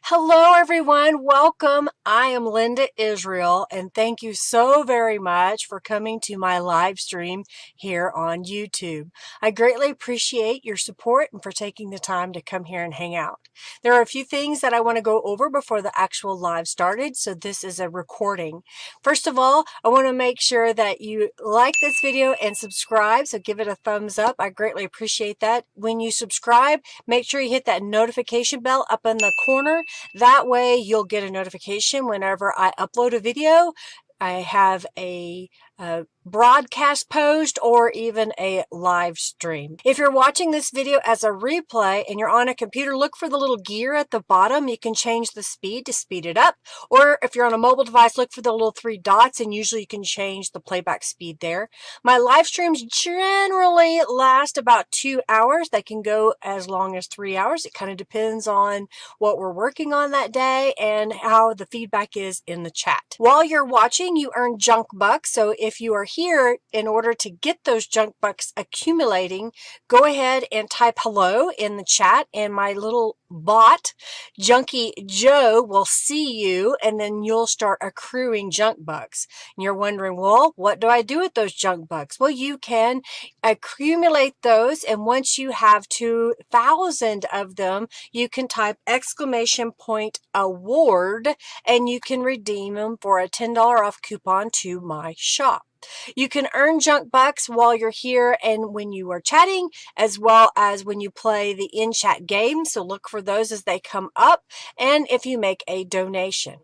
Hello, everyone. Welcome. I am Linda Israel, and thank you so very much for coming to my live stream here on YouTube. I greatly appreciate your support and for taking the time to come here and hang out. There are a few things that I want to go over before the actual live started, so this is a recording. First of all, I want to make sure that you like this video and subscribe, so give it a thumbs up. I greatly appreciate that. When you subscribe, make sure you hit that notification bell up in the corner. That way you'll get a notification whenever I upload a video. I have a broadcast post or even a live stream. If you're watching this video as a replay and you're on a computer, look for the little gear at the bottom. You can change the speed to speed it up. Or if you're on a mobile device, look for the little three dots and usually you can change the playback speed there. My live streams generally last about 2 hours. They can go as long as 3 hours. It kind of depends on what we're working on that day and how the feedback is in the chat. While you're watching, you earn junk bucks. So if you are here in order to get those junk bucks accumulating, go ahead and type hello in the chat and my little bot, Junkie Joe, will see you and then you'll start accruing junk bucks. And you're wondering, well, what do I do with those junk bucks? Well, you can accumulate those, and once you have 2,000 of them, you can type exclamation point award and you can redeem them for a $10 off coupon to my shop. You can earn junk bucks while you're here and when you are chatting, as well as when you play the in-chat game. So look for those as they come up, and if you make a donation.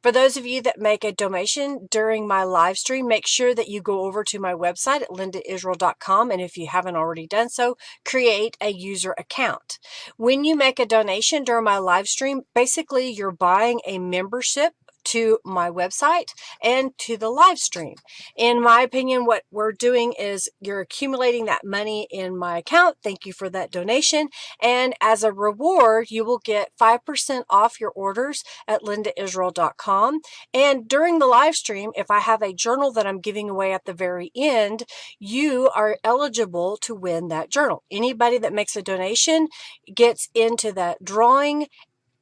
For those of you that make a donation during my live stream, make sure that you go over to my website at lindaisrael.com, and if you haven't already done so, create a user account. When you make a donation during my live stream, basically you're buying a membership to my website and to the live stream. In my opinion, what we're doing is you're accumulating that money in my account. Thank you for that donation. And as a reward, you will get 5% off your orders at lindaisrael.com. And during the live stream, if I have a journal that I'm giving away at the very end, you are eligible to win that journal. Anybody that makes a donation gets into that drawing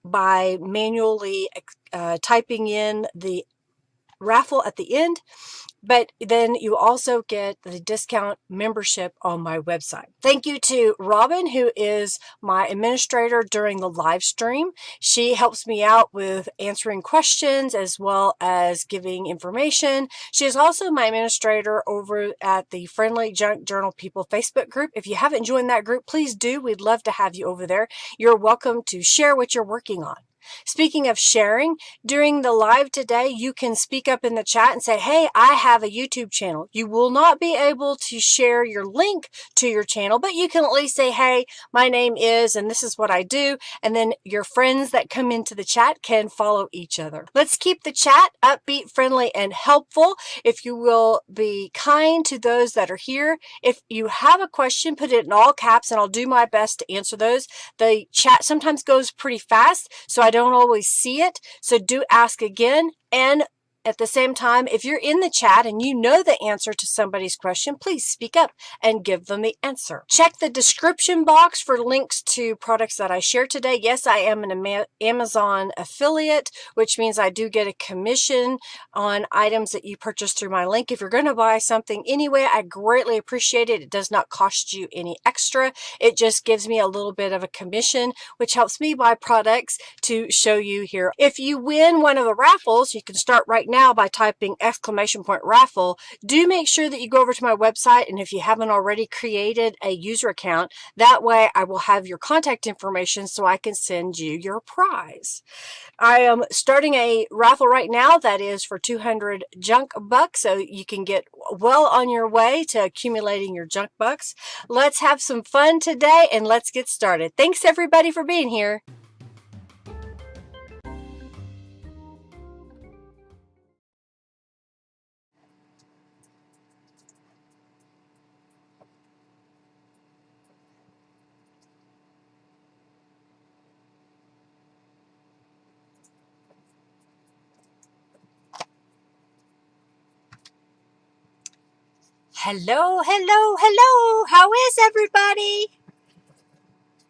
by manually typing in the raffle at the end, but then you also get the discount membership on my website. Thank you to Robin, who is my administrator during the live stream. She helps me out with answering questions as well as giving information. She is also my administrator over at the Friendly Junk Journal People Facebook group. If you haven't joined that group, please do. We'd love to have you over there. You're welcome to share what you're working on. Speaking of sharing, during the live today, you can speak up in the chat and say, hey, I have a YouTube channel. You will not be able to share your link to your channel, but you can at least say, hey, my name is, and this is what I do. And then your friends that come into the chat can follow each other. Let's keep the chat upbeat, friendly, and helpful. If you will be kind to those that are here. If you have a question, put it in all caps and I'll do my best to answer those. The chat sometimes goes pretty fast, so I don't always see it. So do ask again. And at the same time, if you're in the chat and you know the answer to somebody's question, please speak up and give them the answer. Check the description box for links to products that I share today. Yes, I am an Amazon affiliate, which means I do get a commission on items that you purchase through my link. If you're going to buy something anyway, I greatly appreciate it. It does not cost you any extra. It just gives me a little bit of a commission, which helps me buy products to show you here. If you win one of the raffles, you can start right now by typing exclamation point raffle. Do make sure that you go over to my website, and if you haven't already created a user account, that way I will have your contact information so I can send you your prize. I am starting a raffle right now that is for 200 junk bucks, so you can get well on your way to accumulating your junk bucks. Let's have some fun today and let's get started. Thanks everybody for being here. Hello, hello, hello. How is everybody?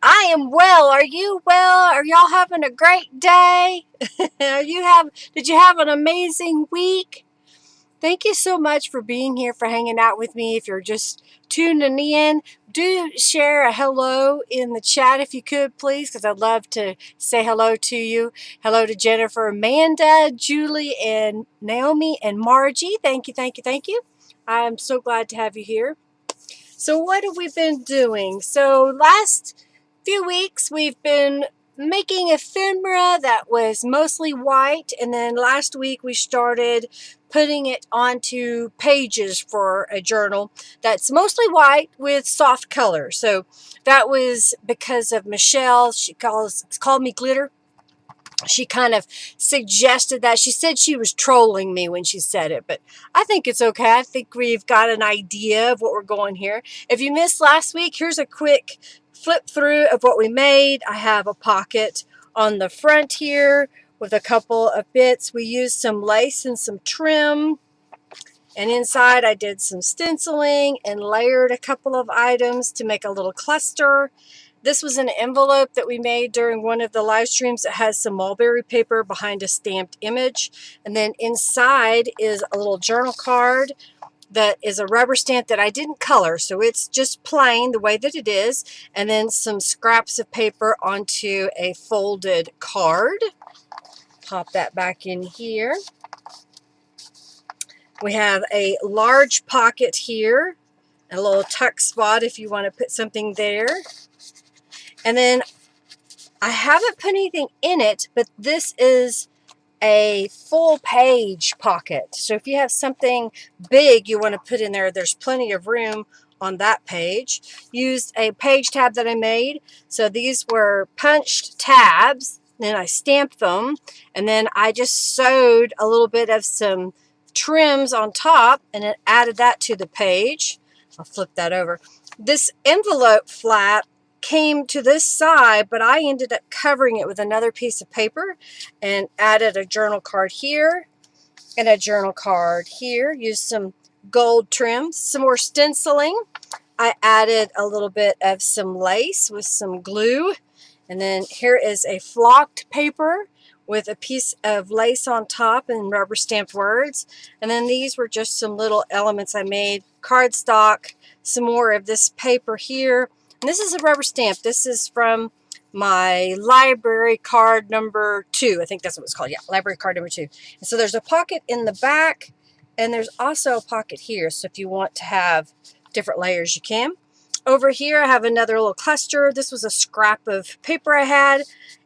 I I am well. Are you well? Are y'all having a great day? Did you have an amazing week? Thank you so much for being here, for hanging out with me. If you're just tuning in, do share a hello in the chat if you could, please, because I'd love to say hello to you. Hello to Jennifer, Amanda, Julie, and Naomi, and Margie. Thank you, thank you, thank you. I'm so glad to have you here. So what have we been doing? So last few weeks we've been making ephemera that was mostly white, and then last week we started putting it onto pages for a journal that's mostly white with soft color. So that was because of Michelle. She called me glitter. She kind of suggested that. She said she was trolling me when she said it, but I think it's okay. I think we've got an idea of what we're going here. If you missed last week, here's a quick flip through of what we made. I have a pocket on the front here with a couple of bits. We used some lace and some trim. And inside I did some stenciling and layered a couple of items to make a little cluster. This was an envelope that we made during one of the live streams that has some mulberry paper behind a stamped image. And then inside is a little journal card that is a rubber stamp that I didn't color. So it's just plain the way that it is. And then some scraps of paper onto a folded card. Pop that back in here. We have a large pocket here, a little tuck spot if you want to put something there. And then I haven't put anything in it, but this is a full page pocket. So if you have something big you want to put in there, there's plenty of room on that page. Used a page tab that I made. So these were punched tabs, then I stamped them, and then I just sewed a little bit of some trims on top and then added that to the page. I'll flip that over. This envelope flap came to this side, but I ended up covering it with another piece of paper and added a journal card here and a journal card here. Used some gold trims, some more stenciling. I added a little bit of some lace with some glue, and then here is a flocked paper with a piece of lace on top and rubber stamped words. And then these were just some little elements I made. Cardstock, some more of this paper here. And this is a rubber stamp. This is from my library card number 2. I think that's what it's called. Yeah, library card number 2. And so there's a pocket in the back, and there's also a pocket here. So if you want to have different layers, you can. Over here, I have another little cluster. This was a scrap of paper I had,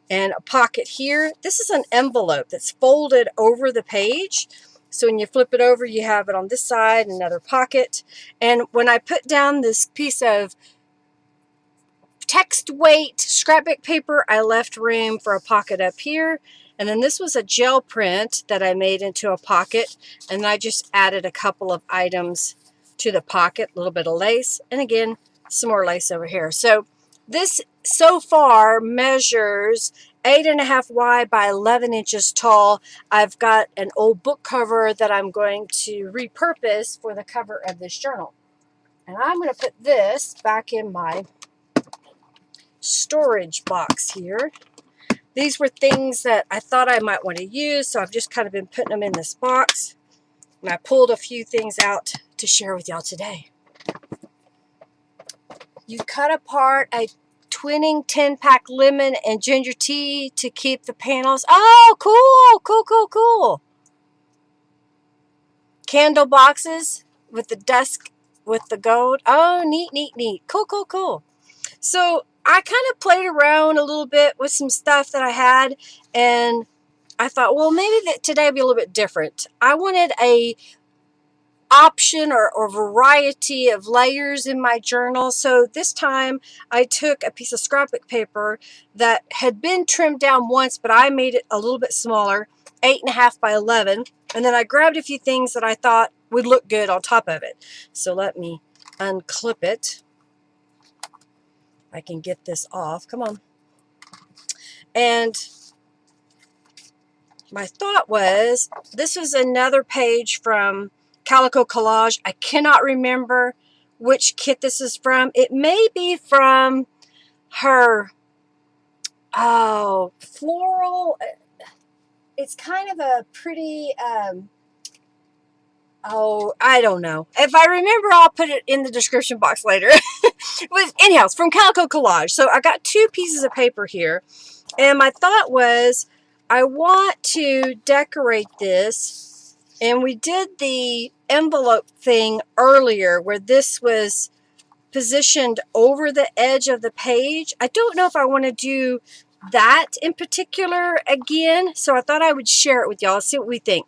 and a pocket here. This is an envelope that's folded over the page. So when you flip it over, you have it on this side, another pocket. And when I put down this piece of text weight scrapbook paper, I left room for a pocket up here. And then this was a gel print that I made into a pocket, and I just added a couple of items to the pocket, a little bit of lace, and again some more lace over here. So this so far measures 8.5 wide by 11 inches tall. I've got an old book cover that I'm going to repurpose for the cover of this journal, and I'm going to put this back in my storage box here. These were things that I thought I might want to use, so I've just kind of been putting them in this box, and I pulled a few things out to share with y'all today. You cut apart a twinning 10-pack lemon and ginger tea to keep the panels. Oh, cool, cool, cool, cool. Candle boxes with the dusk with the gold. Oh, neat, neat, neat. Cool, cool, cool. So I kind of played around a little bit with some stuff that I had, and I thought, well, maybe today will be a little bit different. I wanted a option or variety of layers in my journal. So this time I took a piece of scrapbook paper that had been trimmed down once, but I made it a little bit smaller, 8.5 by 11. And then I grabbed a few things that I thought would look good on top of it. So let me unclip it. I can get this off. Come on. And my thought was, this was another page from Calico Collage. I cannot remember which kit this is from. It may be from her Oh, floral. It's kind of a pretty, oh, I don't know. If I remember, I'll put it in the description box later. Anyhow, it's from Calico Collage. So I got 2 pieces of paper here. And my thought was, I want to decorate this. And we did the envelope thing earlier where this was positioned over the edge of the page. I don't know if I want to do that in particular again, so I thought I would share it with y'all, see what we think.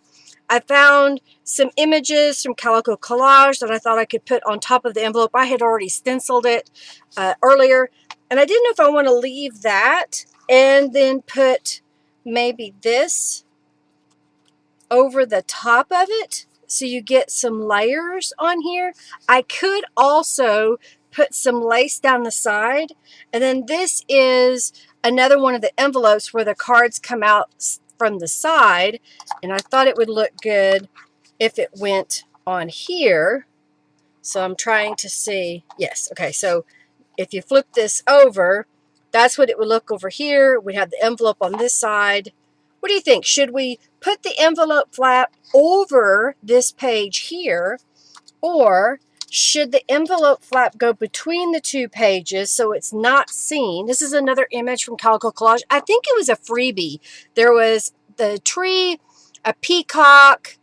I found some images from Calico Collage that I thought I could put on top of the envelope. I had already stenciled it earlier, and I didn't know if I want to leave that and then put maybe this over the top of it so you get some layers on here. I could also put some lace down the side, and then this is another one of the envelopes where the cards come out from the side, and I thought it would look good if it went on here. So I'm trying to see. Yes, okay, so if you flip this over, that's what it would look over here. We have the envelope on this side. What do you think? Should we put the envelope flap over this page here, or should the envelope flap go between the 2 pages so it's not seen? This is another image from Calico Collage. I think it was a freebie. There was the tree, a peacock,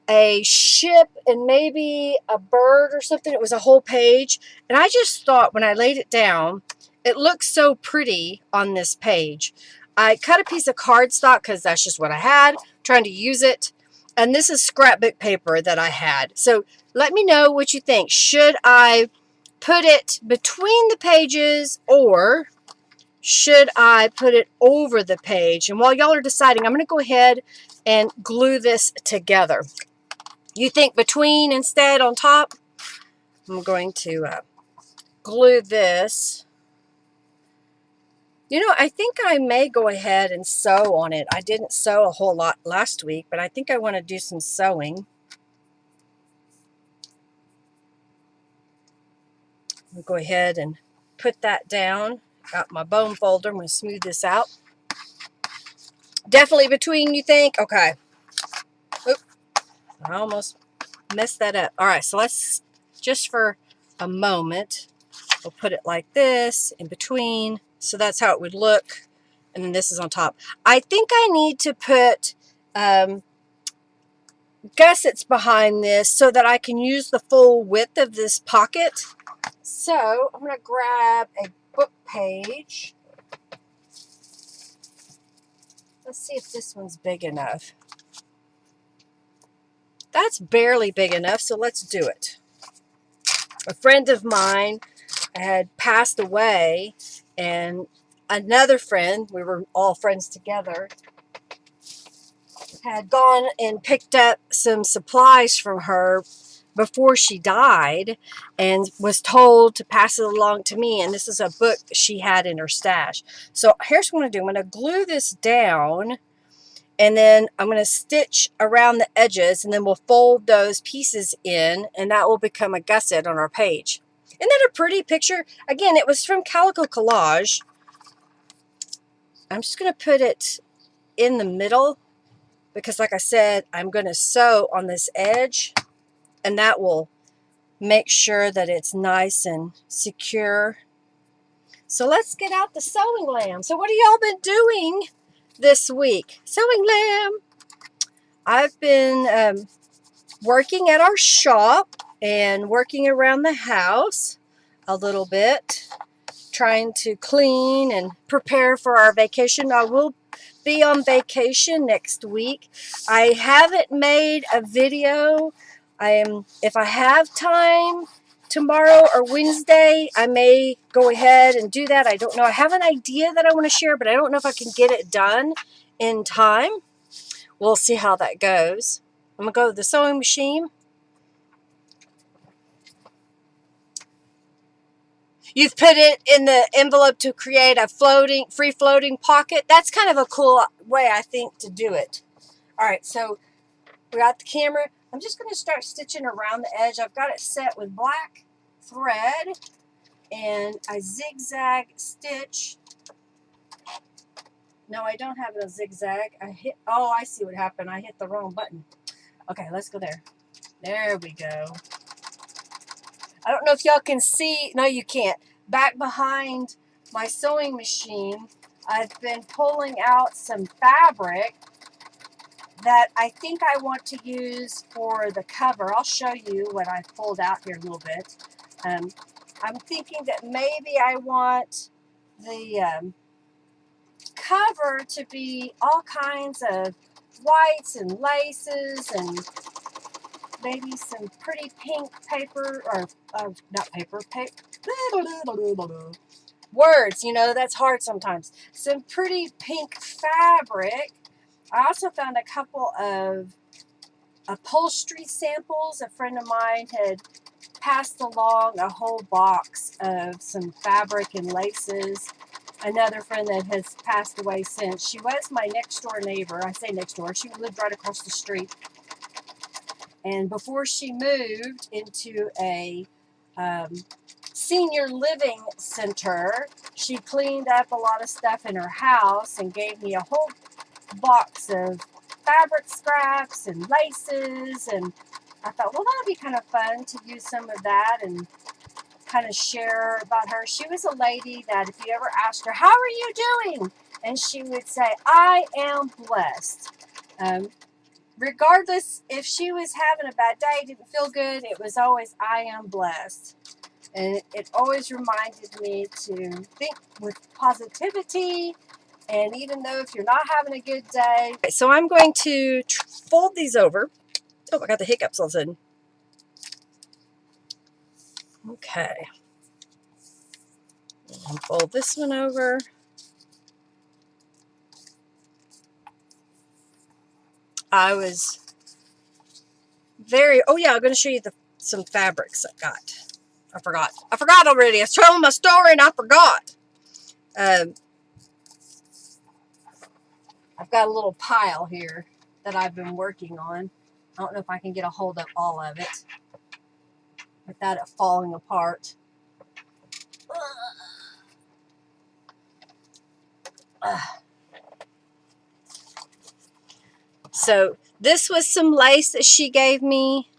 a ship, and maybe a bird or something. It was a whole page. And I just thought when I laid it down, it looks so pretty on this page. I cut a piece of cardstock because that's just what I had, trying to use it. And this is scrapbook paper that I had. So let me know what you think. Should I put it between the pages, or should I put it over the page? And while y'all are deciding, I'm going to go ahead and glue this together. You think between instead on top? I'm going to glue this. You know, I think I may go ahead and sew on it. I didn't sew a whole lot last week, but I think I want to do some sewing. I'll go ahead and put that down. Got my bone folder. I'm going to smooth this out. Definitely between, you think? Okay. Oop, I almost messed that up. All right, so let's, just for a moment, we'll put it like this in between. So that's how it would look. And then this is on top. I think I need to put gussets behind this so that I can use the full width of this pocket. So I'm going to grab a book page. Let's see if this one's big enough. That's barely big enough, so let's do it. A friend of mine had passed away, and another friend, we were all friends together, had gone and picked up some supplies from her before she died and was told to pass it along to me. And this is a book that she had in her stash. So here's what I'm going to do. I'm going to glue this down, and then I'm going to stitch around the edges, and then we'll fold those pieces in, and that will become a gusset on our page. Isn't that a pretty picture? Again, it was from Calico Collage. I'm just going to put it in the middle because, like I said, I'm going to sew on this edge, and that will make sure that it's nice and secure. So let's get out the sewing lamb. So what have y'all been doing this week? Sewing lamb. I've been working at our shop and working around the house a little bit, trying to clean and prepare for our vacation. I will be on vacation next week. I haven't made a video. If I have time tomorrow or Wednesday, I may go ahead and do that. I don't know. I have an idea that I want to share, but I don't know if I can get it done in time. We'll see how that goes. I'm going to go to the sewing machine. You've put it in the envelope to create a free floating pocket. That's kind of a cool way, I think, to do it. All right, so we got the camera. I'm just going to start stitching around the edge. I've got it set with black thread, and I zigzag stitch No, I don't have a zigzag. Oh, I see what happened. I hit the wrong button. Okay, let's go there. There we go. I don't know if y'all can see. No, you can't. Back behind my sewing machine, I've been pulling out some fabric that I think I want to use for the cover. I'll show you what I pulled out here a little bit. I'm thinking that maybe I want the cover to be all kinds of whites and laces and maybe some pretty pink paper, or not paper, words, that's hard sometimes. Some pretty pink fabric. I also found a couple of upholstery samples. A friend of mine had passed along a whole box of some fabric and laces. Another friend that has passed away since. She was my next door neighbor. I say next door. She lived right across the street. And before she moved into a senior living center, she cleaned up a lot of stuff in her house and gave me a whole box of fabric scraps and laces. And I thought, well, that'd be kind of fun to use some of that and kind of share about her. She was a lady that if you ever asked her, how are you doing? And she would say, I am blessed. Regardless if she was having a bad day, didn't feel good, it was always, I am blessed. And it always reminded me to think with positivity. And even though if you're not having a good day. So I'm going to fold these over. Oh, I got the hiccups all of a sudden. Okay. And fold this one over. I was oh yeah, I'm going to show you some fabrics I got. I forgot already. I was telling my story and I forgot. I've got a little pile here that I've been working on. I don't know if I can get a hold of all of it without it falling apart. So this was some lace that she gave me.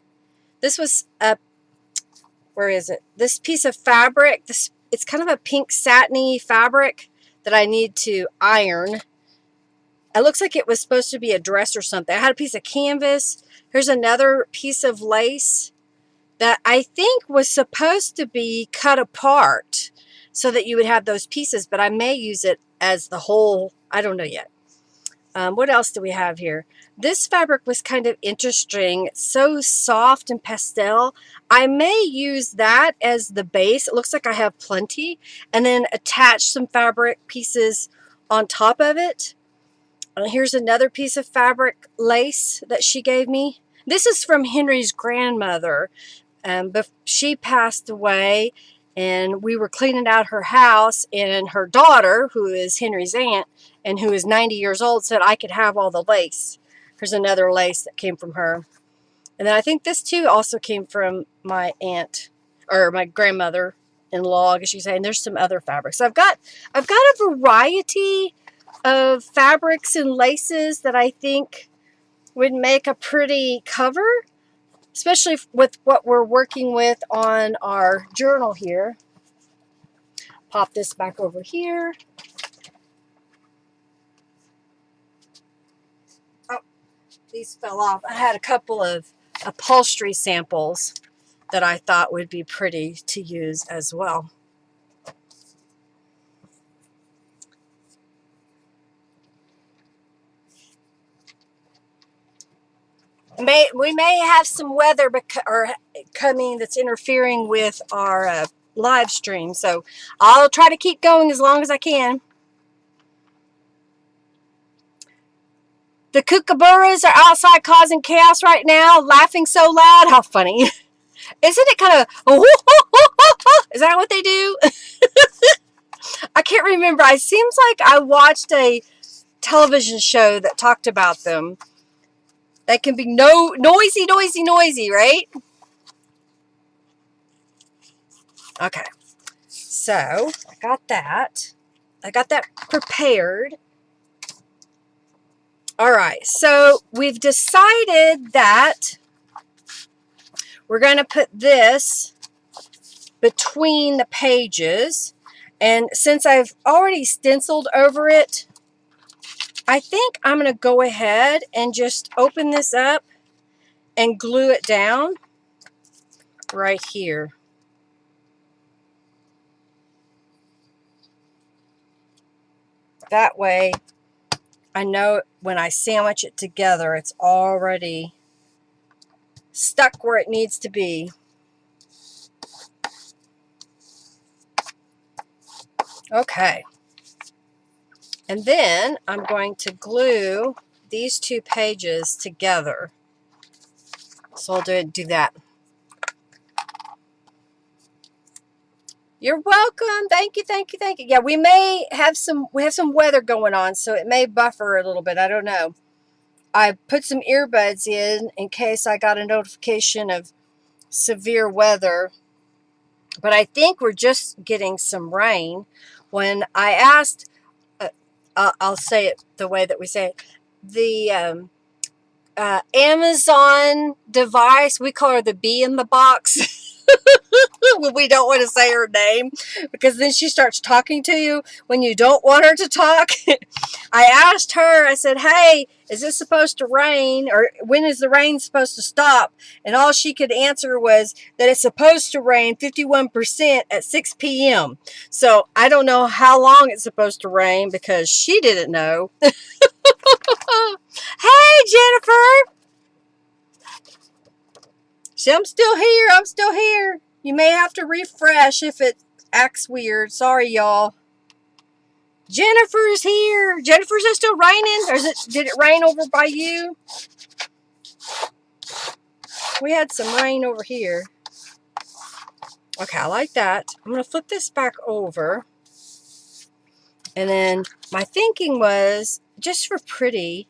This was where is it? This piece of fabric. It's kind of a pink satiny fabric that I need to iron. It looks like it was supposed to be a dress or something. I had a piece of canvas. Here's another piece of lace that I think was supposed to be cut apart so that you would have those pieces, but I may use it as the whole. I don't know yet. What else do we have here? This fabric was kind of interesting. It's so soft and pastel. I may use that as the base. It looks like I have plenty. And then attach some fabric pieces on top of it. Here's another piece of fabric lace that she gave me. This is from Henry's grandmother. But she passed away and we were cleaning out her house, and her daughter, who is Henry's aunt and who is 90 years old, said I could have all the lace. Here's another lace that came from her. And then I think this too also came from my aunt, or my grandmother-in-law, I guess you say. And there's some other fabrics. So I've got a variety of fabrics and laces that I think would make a pretty cover, especially with what we're working with on our journal here. Pop this back over here. Oh, these fell off. I had a couple of upholstery samples that I thought would be pretty to use as well. We may have some weather coming that's interfering with our live stream, so I'll try to keep going as long as I can. The kookaburras are outside causing chaos right now, laughing so loud. How funny. Isn't it kind of, is that what they do? I can't remember. It seems like I watched a television show that talked about them. They can be noisy, right? Okay. So, I got that. I got that prepared. All right, so we've decided that we're going to put this between the pages. And since I've already stenciled over it, I think I'm going to go ahead and just open this up and glue it down right here. That way, I know when I sandwich it together, it's already stuck where it needs to be. Okay. And then I'm going to glue these two pages together. So I'll do that. You're welcome. Thank you, thank you, thank you. Yeah, we have some weather going on, so it may buffer a little bit. I don't know. I put some earbuds in case I got a notification of severe weather. But I think we're just getting some rain. When I asked, I'll say it the way that we say it, the Amazon device, we call her the bee in the box. When we don't want to say her name, because then she starts talking to you when you don't want her to talk. I asked her, I said, hey, is this supposed to rain, or when is the rain supposed to stop? And all she could answer was that it's supposed to rain 51% at 6 p.m. So I don't know how long it's supposed to rain, because she didn't know. Hey, Jennifer. See, I'm still here. I'm still here. You may have to refresh if it acts weird. Sorry, y'all. Jennifer's here. Jennifer's, is it still raining? Or did it rain over by you? We had some rain over here. Okay, I like that. I'm going to flip this back over. And then my thinking was, just for pretty,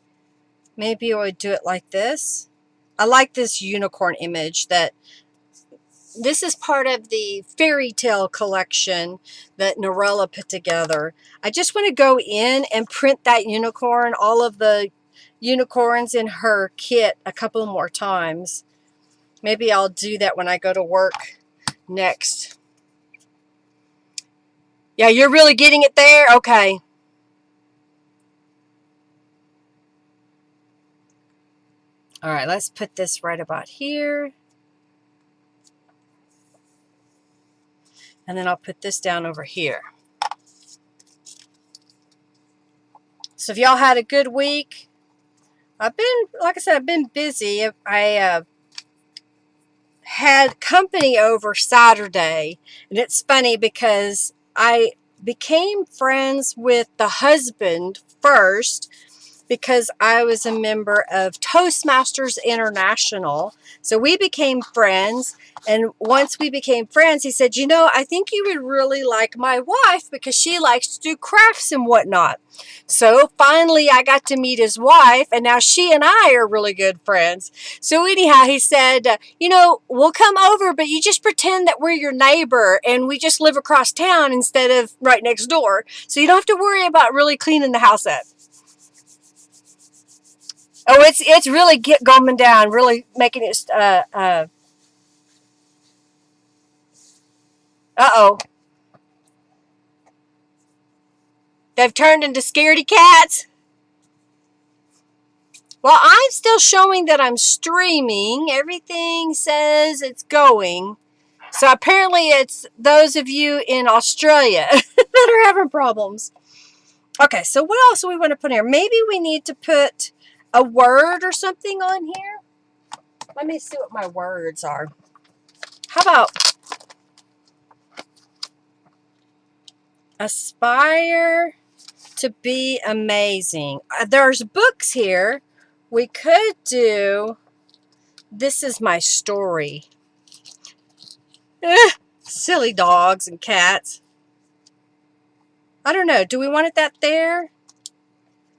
maybe I would do it like this. I like this unicorn image that... This is part of the fairy tale collection that Norella put together. I just want to go in and print that unicorn, all of the unicorns in her kit, a couple more times. Maybe I'll do that when I go to work next. Yeah, you're really getting it there? Okay. All right, let's put this right about here. And then I'll put this down over here. So if y'all had a good week, like I said, I've been busy. I had company over Saturday, and it's funny because I became friends with the husband first because I was a member of Toastmasters International. So we became friends. And once we became friends, he said, you know, I think you would really like my wife because she likes to do crafts and whatnot. So finally I got to meet his wife, and now she and I are really good friends. So anyhow, he said, you know, we'll come over, but you just pretend that we're your neighbor and we just live across town instead of right next door. So you don't have to worry about really cleaning the house up. Oh, it's really going down, really making it, uh-oh. They've turned into scaredy cats. Well, I'm still showing that I'm streaming. Everything says it's going. So apparently it's those of you in Australia that are having problems. Okay, so what else do we want to put here? Maybe we need to put a word or something on here. Let me see what my words are. How about aspire to be amazing? There's books here. We could do this is my story. Silly dogs and cats. I don't know. Do we want it that there?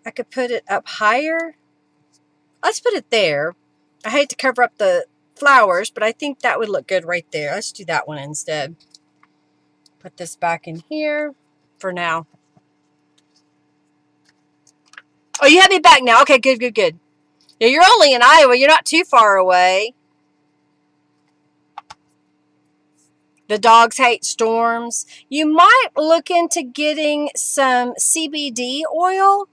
I could put it up higher. Let's put it there. I hate to cover up the flowers, but I think that would look good right there. Let's do that one instead. Put this back in here for now. Oh, you have me back now. Okay, good, good, good. Yeah, you're only in Iowa. You're not too far away. The dogs hate storms. You might look into getting some CBD oil.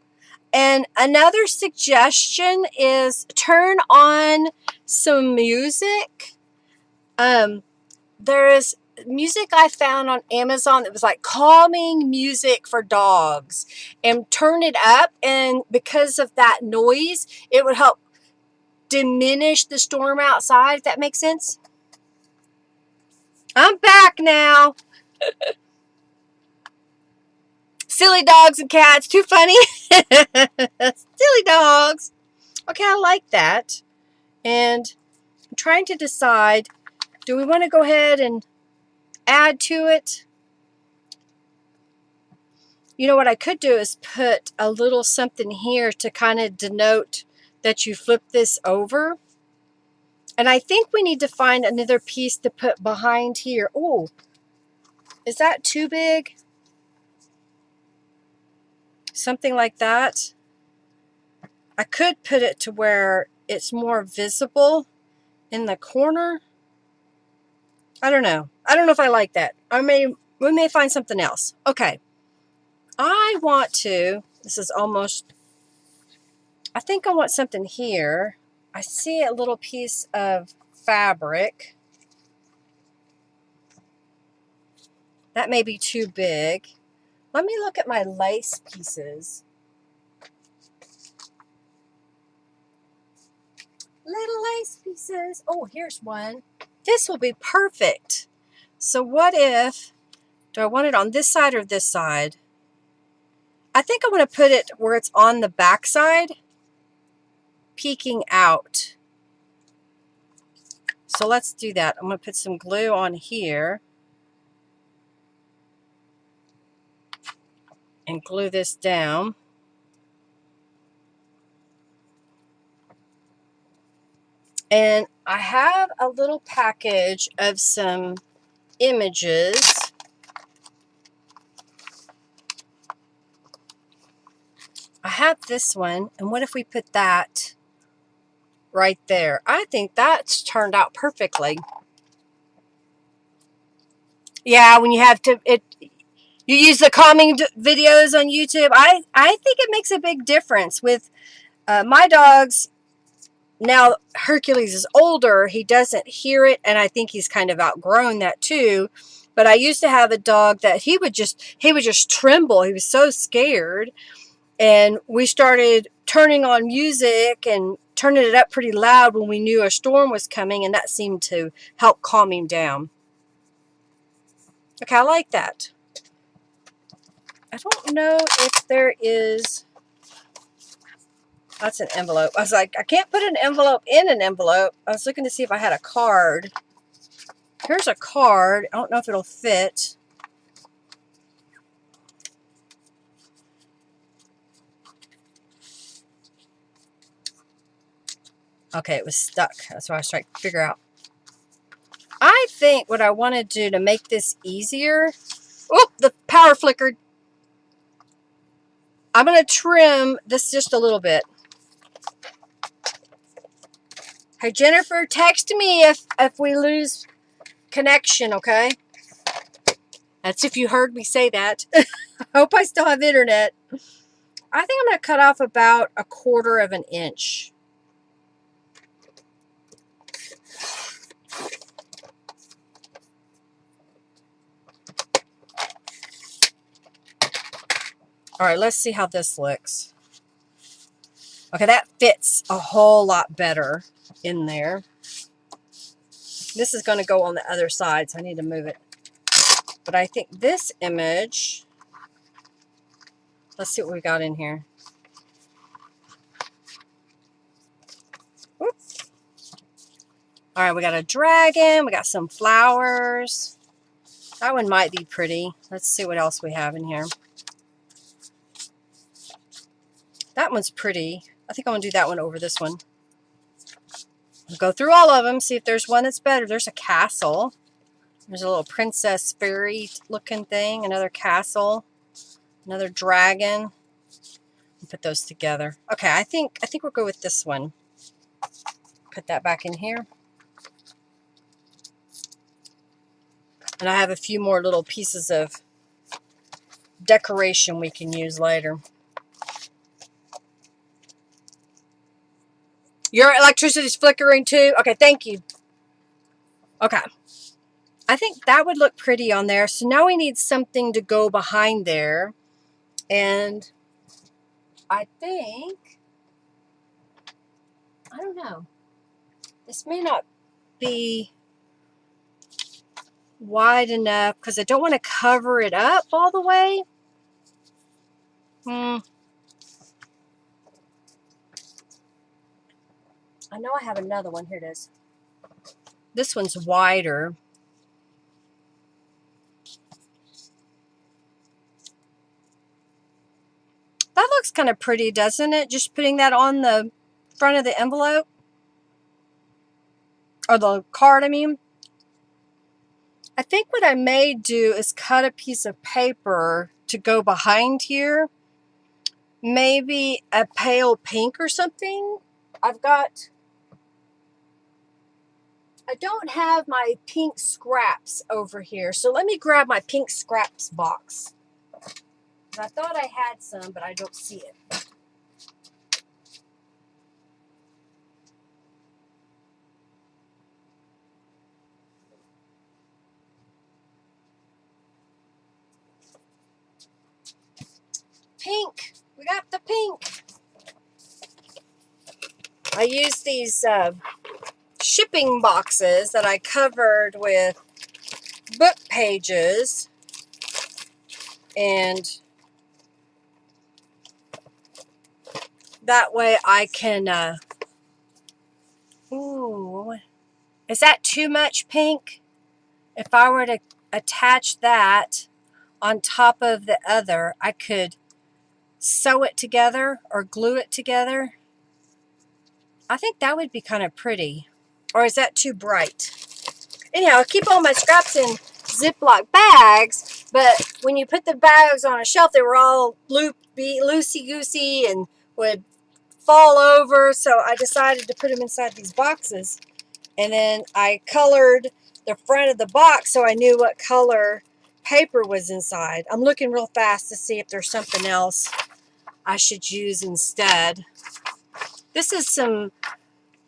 And another suggestion is turn on some music. There is music I found on Amazon that was like calming music for dogs, and turn it up, and because of that noise it would help diminish the storm outside, if that makes sense. I'm back now. Silly dogs and cats, too funny. Silly dogs. Okay, I like that. And I'm trying to decide, do we want to go ahead and add to it? You know what I could do is put a little something here to kind of denote that you flip this over. And I think we need to find another piece to put behind here. Oh, is that too big? Something like that. I could put it to where it's more visible in the corner. I don't know. I don't know if I like that. We may find something else. Okay. I want to, this is almost, I think I want something here. I see a little piece of fabric. That may be too big. Let me look at my lace pieces. Little lace pieces. Oh, here's one. This will be perfect. So what if, do I want it on this side or this side? I think I want to put it where it's on the back side, peeking out. So let's do that. I'm going to put some glue on here and glue this down. And I have a little package of some images. I have this one, and what if we put that right there? I think that's turned out perfectly. Yeah, when you have to, you use the calming videos on YouTube. I think it makes a big difference with my dogs. Now Hercules is older, he doesn't hear it, and I think he's kind of outgrown that too. But I used to have a dog that he would just tremble. He was so scared. And we started turning on music and turning it up pretty loud when we knew a storm was coming, and that seemed to help calm him down. Okay, I like that. I don't know if there is... That's an envelope. I was like, I can't put an envelope in an envelope. I was looking to see if I had a card. Here's a card. I don't know if it'll fit. Okay, it was stuck. That's what I was trying to figure out. I think what I want to do to make this easier... Oh, the power flickered. I'm going to trim this just a little bit. Hey, Jennifer, text me if we lose connection, okay? That's if you heard me say that. I hope I still have internet. I think I'm going to cut off about 1/4 of an inch. All right, let's see how this looks. Okay, that fits a whole lot better in there. This is going to go on the other side, so I need to move it. But I think this image, let's see what we got in here. Oops. All right, we got a dragon. We got some flowers. That one might be pretty. Let's see what else we have in here. That one's pretty. I think I'm going to do that one over this one. I'll go through all of them, see if there's one that's better. There's a castle. There's a little princess fairy looking thing. Another castle. Another dragon. put those together. Okay, I think we'll go with this one. Put that back in here. And I have a few more little pieces of decoration we can use later. Your electricity's flickering too? Okay, thank you. Okay. I think that would look pretty on there. So now we need something to go behind there. And I think, I don't know. This may not be wide enough because I don't want to cover it up all the way. I know I have another one. Here it is. This one's wider. That looks kind of pretty, doesn't it? Just putting that on the front of the envelope. Or the card, I mean. I think what I may do is cut a piece of paper to go behind here. Maybe a pale pink or something. I don't have my pink scraps over here. So let me grab my pink scraps box. I thought I had some, but I don't see it. Pink. We got the pink. I used these shipping boxes that I covered with book pages, and that way I can ooh, is that too much pink? If I were to attach that on top of the other, I could sew it together or glue it together. I think that would be kind of pretty. Or is that too bright? Anyhow, I keep all my scraps in Ziploc bags, but when you put the bags on a shelf, they were all loosey-goosey and would fall over, so I decided to put them inside these boxes. And then I colored the front of the box so I knew what color paper was inside. I'm looking real fast to see if there's something else I should use instead. This is some,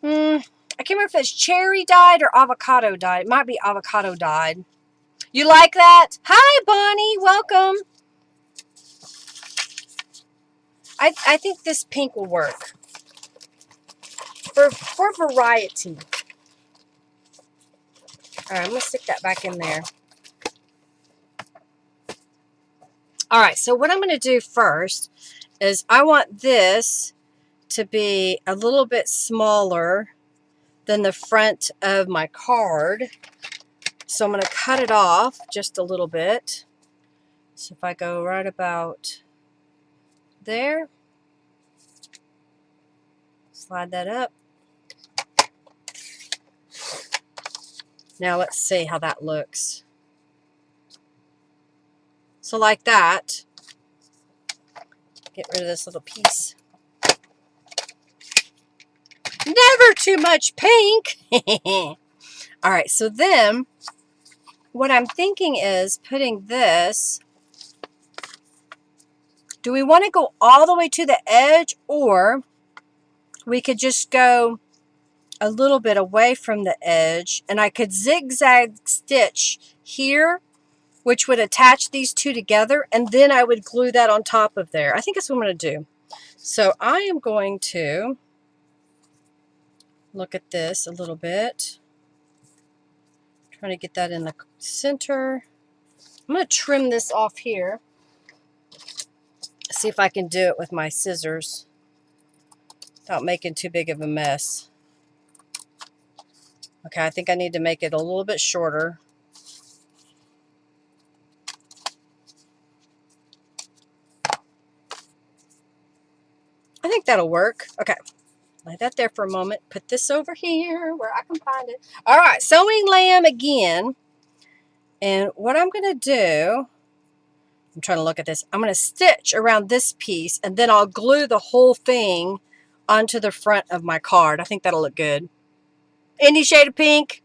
I can't remember if it's cherry dyed or avocado dyed. It might be avocado dyed. You like that? Hi, Bonnie. Welcome. I think this pink will work for variety. All right, I'm going to stick that back in there. All right, so what I'm going to do first is I want this to be a little bit smaller than the front of my card. So I'm going to cut it off just a little bit. So if I go right about there, slide that up. Now let's see how that looks. So like that. Get rid of this little piece. Never too much pink. All right, so then what I'm thinking is putting this. Do we want to go all the way to the edge, or we could just go a little bit away from the edge, and I could zigzag stitch here, which would attach these two together, and then I would glue that on top of there. I think that's what I'm going to do. So I am going to look at this a little bit. Trying to get that in the center. I'm going to trim this off here. See if I can do it with my scissors without making too big of a mess. Okay, I think I need to make it a little bit shorter. I think that'll work. Okay, lay that there for a moment. Put this over here where I can find it. All right, sewing lamb again. And what I'm going to do, I'm trying to look at this. I'm going to stitch around this piece, and then I'll glue the whole thing onto the front of my card. I think that'll look good. Any shade of pink?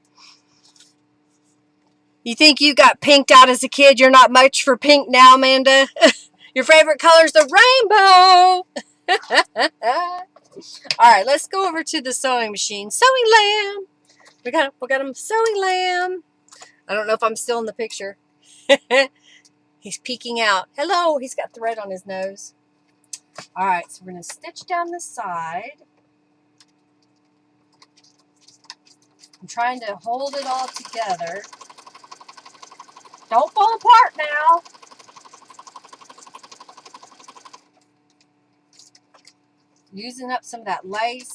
You think you got pinked out as a kid? You're not much for pink now, Amanda? Your favorite color's the rainbow. All right, let's go over to the sewing machine. Sewing lamb. We got him sewing lamb. I don't know if I'm still in the picture. He's peeking out. Hello, he's got thread on his nose. All right, so we're going to stitch down the side. I'm trying to hold it all together. Don't fall apart now. Using up some of that lace.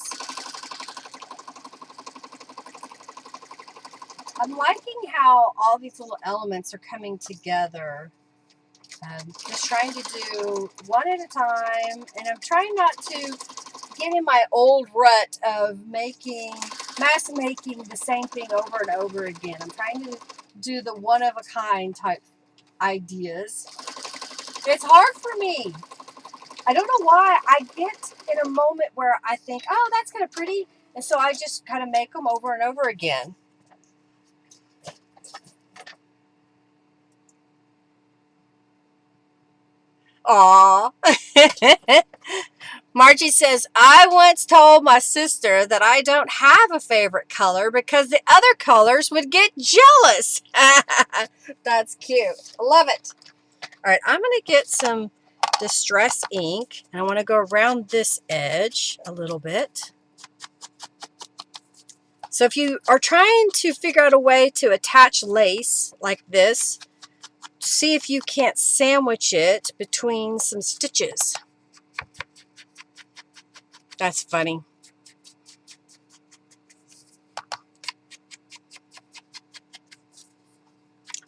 I'm liking how all these little elements are coming together. Just trying to do one at a time, and I'm trying not to get in my old rut of mass making the same thing over and over again. I'm trying to do the one-of-a-kind type ideas. It's hard for me. I don't know why. I get in a moment where I think, oh, that's kind of pretty, and so I just kind of make them over and over again. Aw. Margie says, I once told my sister that I don't have a favorite color because the other colors would get jealous. That's cute. I love it. All right, I'm going to get some Distress ink, and I want to go around this edge a little bit. So if you are trying to figure out a way to attach lace like this, see if you can't sandwich it between some stitches. That's funny.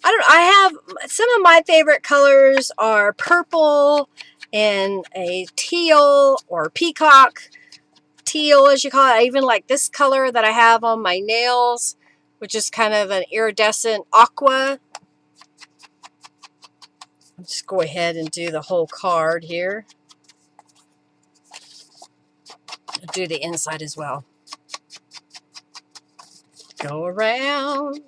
I have some of my favorite colors are purple and a teal or peacock teal, as you call it. I even like this color that I have on my nails, which is kind of an iridescent aqua. I'll just go ahead and do the whole card here. I'll do the inside as well. Go around.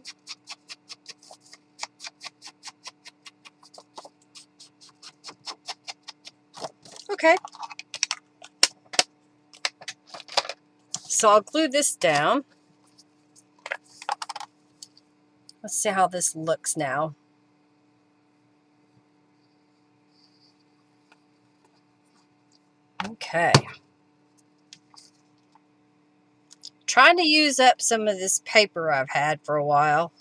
Okay. So I'll glue this down. Let's see how this looks now. Okay. Trying to use up some of this paper I've had for a while.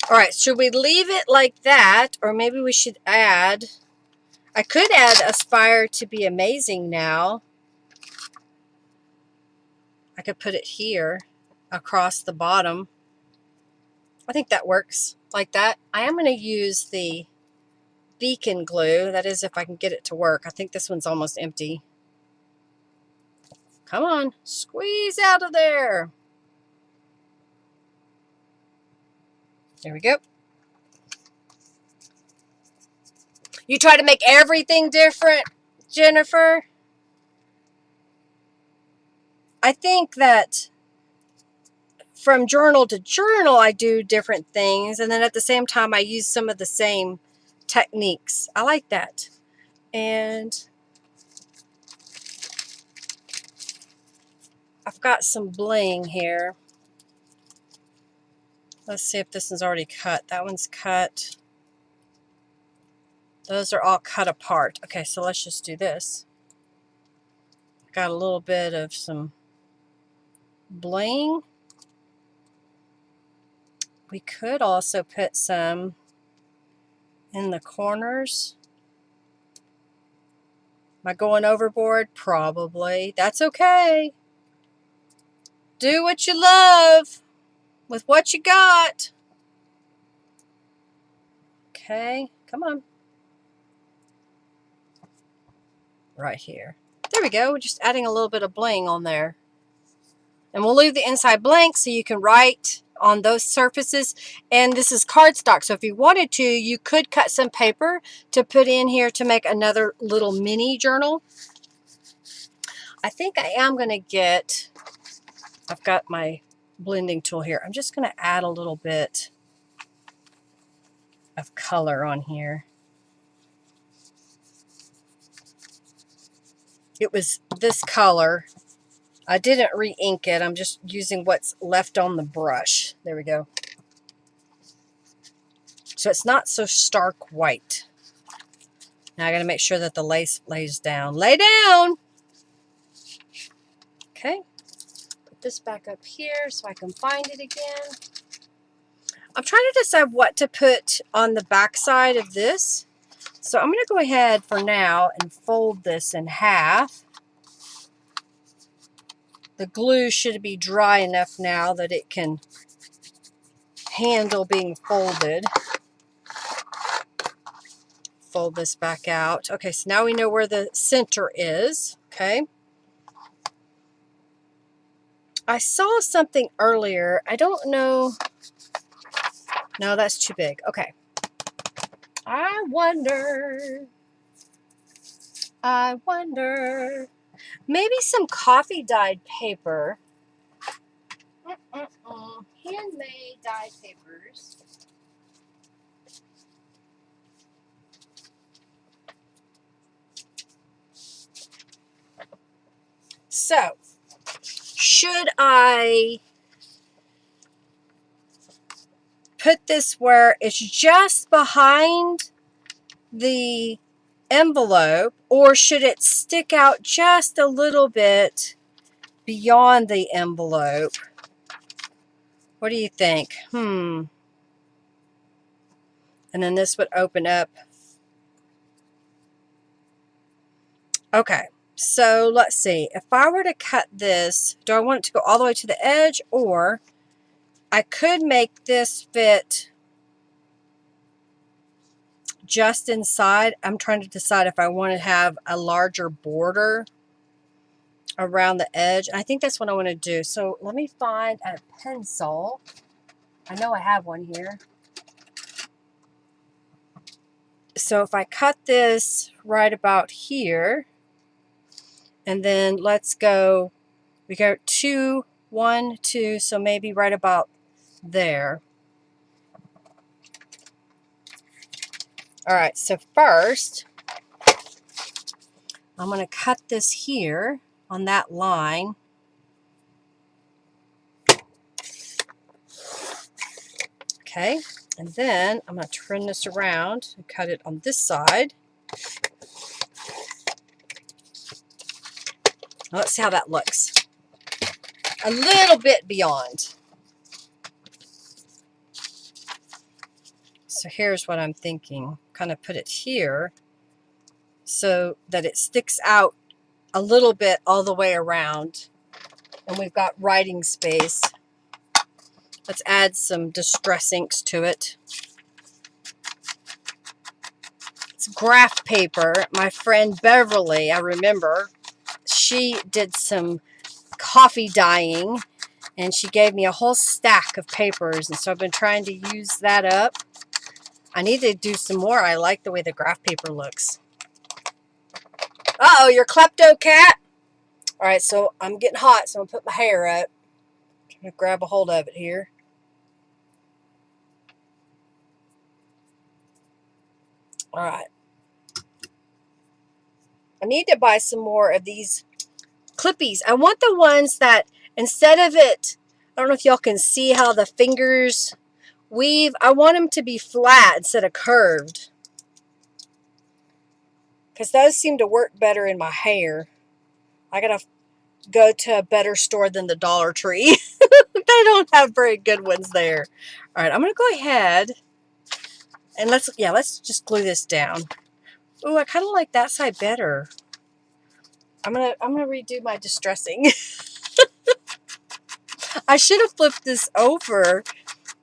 All right, should we leave it like that, or maybe we should add, I could add Aspire to be Amazing now. I could put it here across the bottom. I think that works like that. I am going to use the beacon glue. That is, if I can get it to work. I think this one's almost empty. Come on, squeeze out of there. There we go. You try to make everything different, Jennifer? I think that from journal to journal, I do different things. And then at the same time, I use some of the same techniques. I like that. And I've got some bling here. Let's see if this one's already cut. That one's cut. Those are all cut apart. Okay, so let's just do this. Got a little bit of some bling. We could also put some in the corners. Am I going overboard? Probably. That's okay. Do what you love with what you got. Okay, come on. Right here. There we go. We're just adding a little bit of bling on there. And we'll leave the inside blank so you can write on those surfaces. And this is cardstock, so if you wanted to, you could cut some paper to put in here to make another little mini journal. I think I am going to get, I've got my blending tool here. I'm just going to add a little bit of color on here. It was this color. I didn't re-ink it. I'm just using what's left on the brush. There we go. So it's not so stark white. Now I got to make sure that the lace lays down. Lay down! Okay. Put this back up here so I can find it again. I'm trying to decide what to put on the back side of this. So I'm going to go ahead for now and fold this in half. The glue should be dry enough now that it can handle being folded. Fold this back out. Okay, so now we know where the center is. Okay. I saw something earlier. I don't know. No, that's too big. Okay. I wonder. Maybe some coffee dyed paper. Handmade dyed papers. So, should I put this where it's just behind the envelope, or should it stick out just a little bit beyond the envelope? What do you think? And then this would open up. Okay, so let's see. If I were to cut this, do I want it to go all the way to the edge, or I could make this fit just inside? I'm trying to decide if I want to have a larger border around the edge. I think that's what I want to do. So let me find a pencil. I know I have one here. So if I cut this right about here, and then let's go, we go 2, 1, 2, so maybe right about there. All right, so first, I'm going to cut this here on that line. Okay, and then I'm going to turn this around and cut it on this side. Now let's see how that looks. A little bit beyond. So here's what I'm thinking. Kind of put it here so that it sticks out a little bit all the way around. And we've got writing space. Let's add some distress inks to it. It's graph paper. My friend Beverly, I remember, she did some coffee dyeing and she gave me a whole stack of papers, and so I've been trying to use that up. I need to do some more. I like the way the graph paper looks. Uh-oh, you're klepto cat. All right, so I'm getting hot, so I'm going to put my hair up. I'm trying to grab a hold of it here. All right. I need to buy some more of these clippies. I want the ones that, instead of it, I don't know if y'all can see how the fingers weave. I want them to be flat instead of curved, because those seem to work better in my hair. I gotta go to a better store than the Dollar Tree. They don't have very good ones there. All right, I'm gonna go ahead and let's just glue this down. Ooh, I kind of like that side better. I'm gonna redo my distressing. I should have flipped this over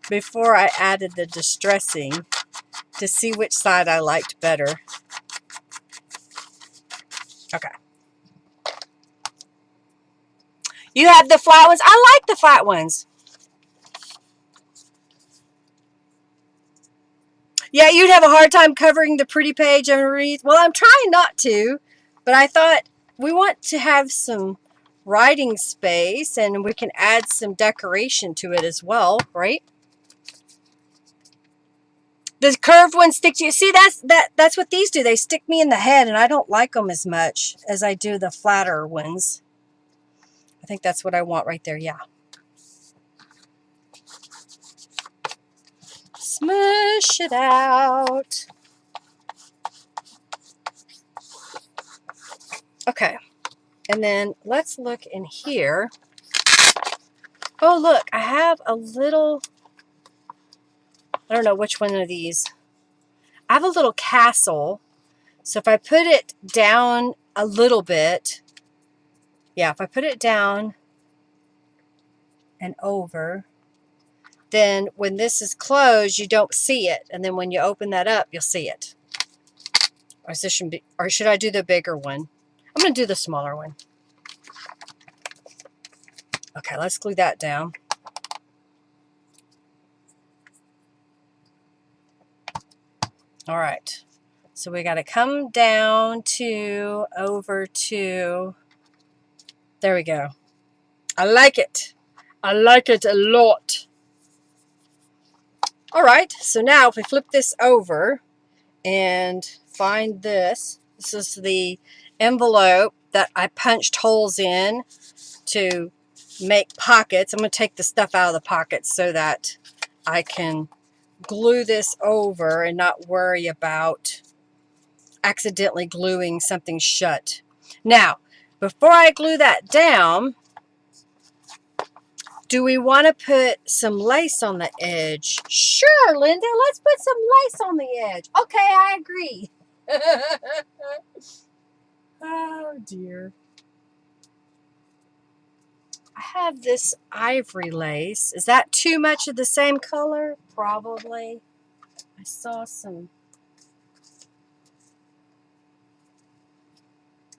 before I added the distressing to see which side I liked better. Okay. You have the flat ones? I like the flat ones. Yeah, you'd have a hard time covering the pretty page underneath. Well, I'm trying not to, but I thought we want to have some writing space and we can add some decoration to it as well, right? The curved ones stick to you. See, that's what these do. They stick me in the head, and I don't like them as much as I do the flatter ones. I think that's what I want right there, yeah. Smush it out. Okay, and then let's look in here. Oh, look, I have a little, I don't know which one of these. I have a little castle. So if I put it down a little bit, yeah, if I put it down and over, then when this is closed, you don't see it. And then when you open that up, you'll see it. Or should I do the bigger one? I'm going to do the smaller one. Okay, let's glue that down. All right. So we got to come down to over to, there we go. I like it. I like it a lot. All right, so now if we flip this over and find this is the envelope that I punched holes in to make pockets. I'm going to take the stuff out of the pockets so that I can glue this over and not worry about accidentally gluing something shut. Now, before I glue that down, do we want to put some lace on the edge? Sure, Linda, let's put some lace on the edge. Okay, I agree. Oh, dear. I have this ivory lace. Is that too much of the same color? Probably. I saw some.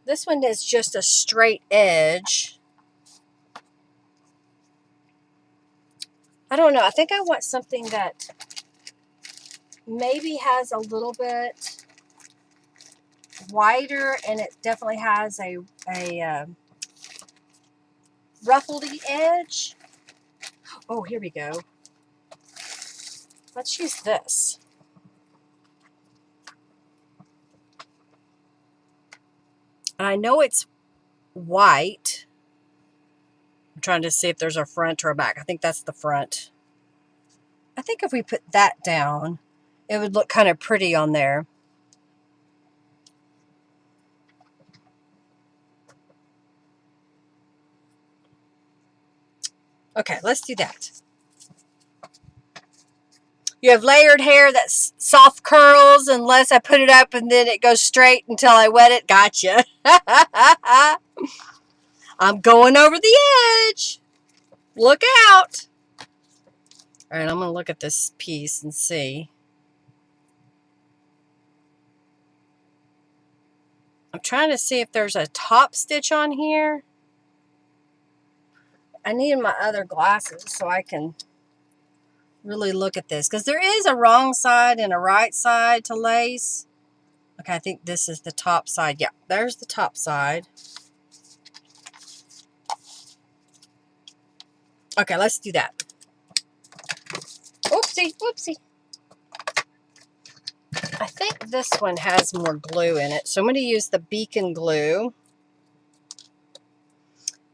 This one is just a straight edge. I don't know. I think I want something that maybe has a little bit wider, and it definitely has a ruffledy edge. Oh, here we go. Let's use this. And I know it's white. I'm trying to see if there's a front or a back. I think that's the front. I think if we put that down, it would look kind of pretty on there. Okay, let's do that. You have layered hair that's soft curls unless I put it up and then it goes straight until I wet it. Gotcha. I'm going over the edge. Look out. All right, I'm going to look at this piece and see. I'm trying to see if there's a top stitch on here. I need my other glasses so I can really look at this, because there is a wrong side and a right side to lace. Okay, I think this is the top side. Yeah, there's the top side. Okay, let's do that. Oopsie, whoopsie. I think this one has more glue in it, so I'm going to use the beacon glue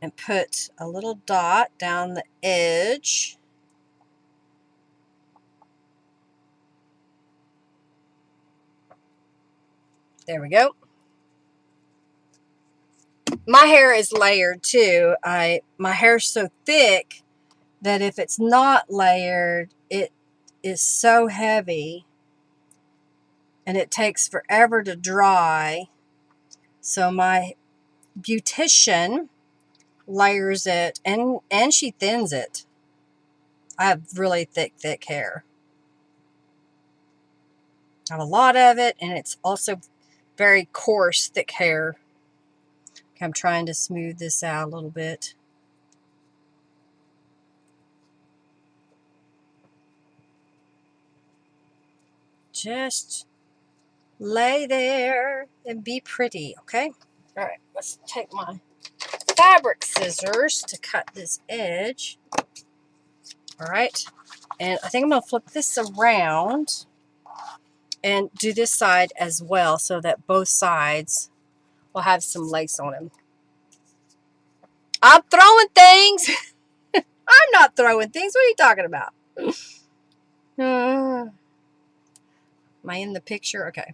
and put a little dot down the edge. There we go. My hair is layered too. My hair's so thick that if it's not layered, it is so heavy and it takes forever to dry. So my beautician layers it and she thins it. I have really thick hair. I have a lot of it, and it's also very coarse, thick hair. Okay, I'm trying to smooth this out a little bit. Just lay there and be pretty, okay? All right, let's take my fabric scissors to cut this edge. All right, and I think I'm going to flip this around and do this side as well so that both sides will have some lace on them. I'm throwing things. I'm not throwing things. What are you talking about? Am I in the picture? Okay.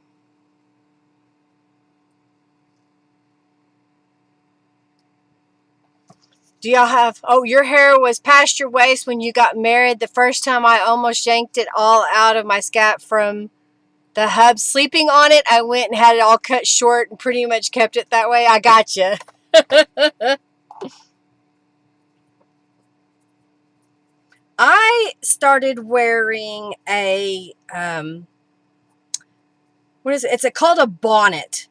Do y'all have, oh, your hair was past your waist when you got married. The first time I almost yanked it all out of my scalp from the hub. Sleeping on it, I went and had it all cut short and pretty much kept it that way. I got you. I started wearing a, what is it? It's called a bonnet,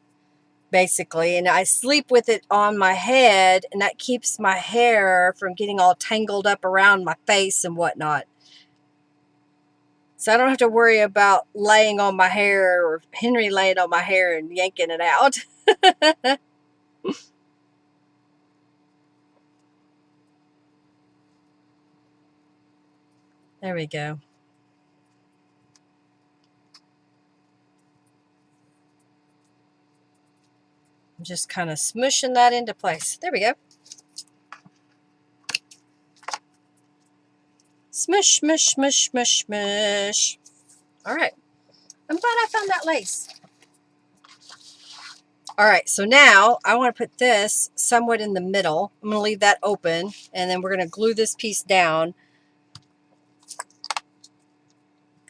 basically. And I sleep with it on my head, and that keeps my hair from getting all tangled up around my face and whatnot. So I don't have to worry about laying on my hair or Henry laying on my hair and yanking it out. There we go. I'm just kind of smushing that into place. There we go. Smush, smush, smush, smush, smush. All right. I'm glad I found that lace. All right, so now I want to put this somewhat in the middle. I'm going to leave that open, and then we're going to glue this piece down.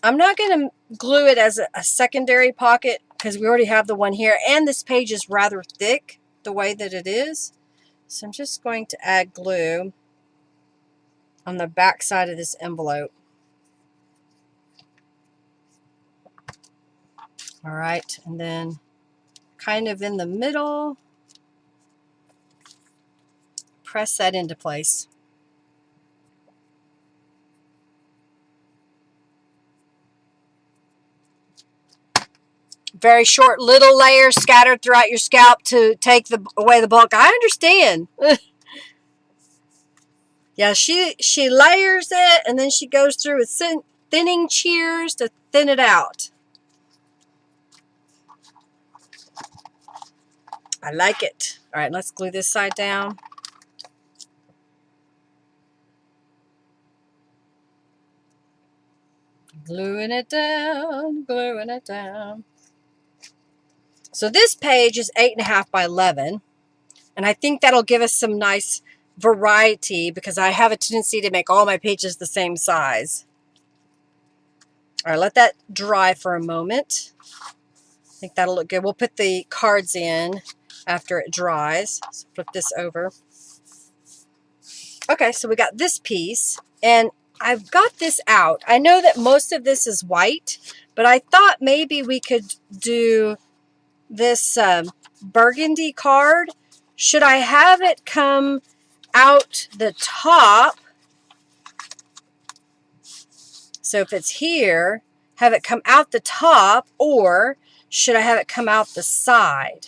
I'm not going to glue it as a secondary pocket because we already have the one here, and this page is rather thick the way that it is. So I'm just going to add glue on the back side of this envelope. All right, and then kind of in the middle, press that into place. Very short little layers scattered throughout your scalp to take away the bulk. I understand. Yeah, she layers it, and then she goes through with thinning shears to thin it out. I like it. All right, let's glue this side down. Gluing it down, gluing it down. So this page is 8.5 by 11, and I think that'll give us some nice variety because I have a tendency to make all my pages the same size. All right, let that dry for a moment. I think that'll look good. We'll put the cards in after it dries. So flip this over. Okay, so we got this piece, and I've got this out. I know that most of this is white, but I thought maybe we could do this burgundy card. Should I have it come out the top? So if it's here, have it come out the top, or should I have it come out the side?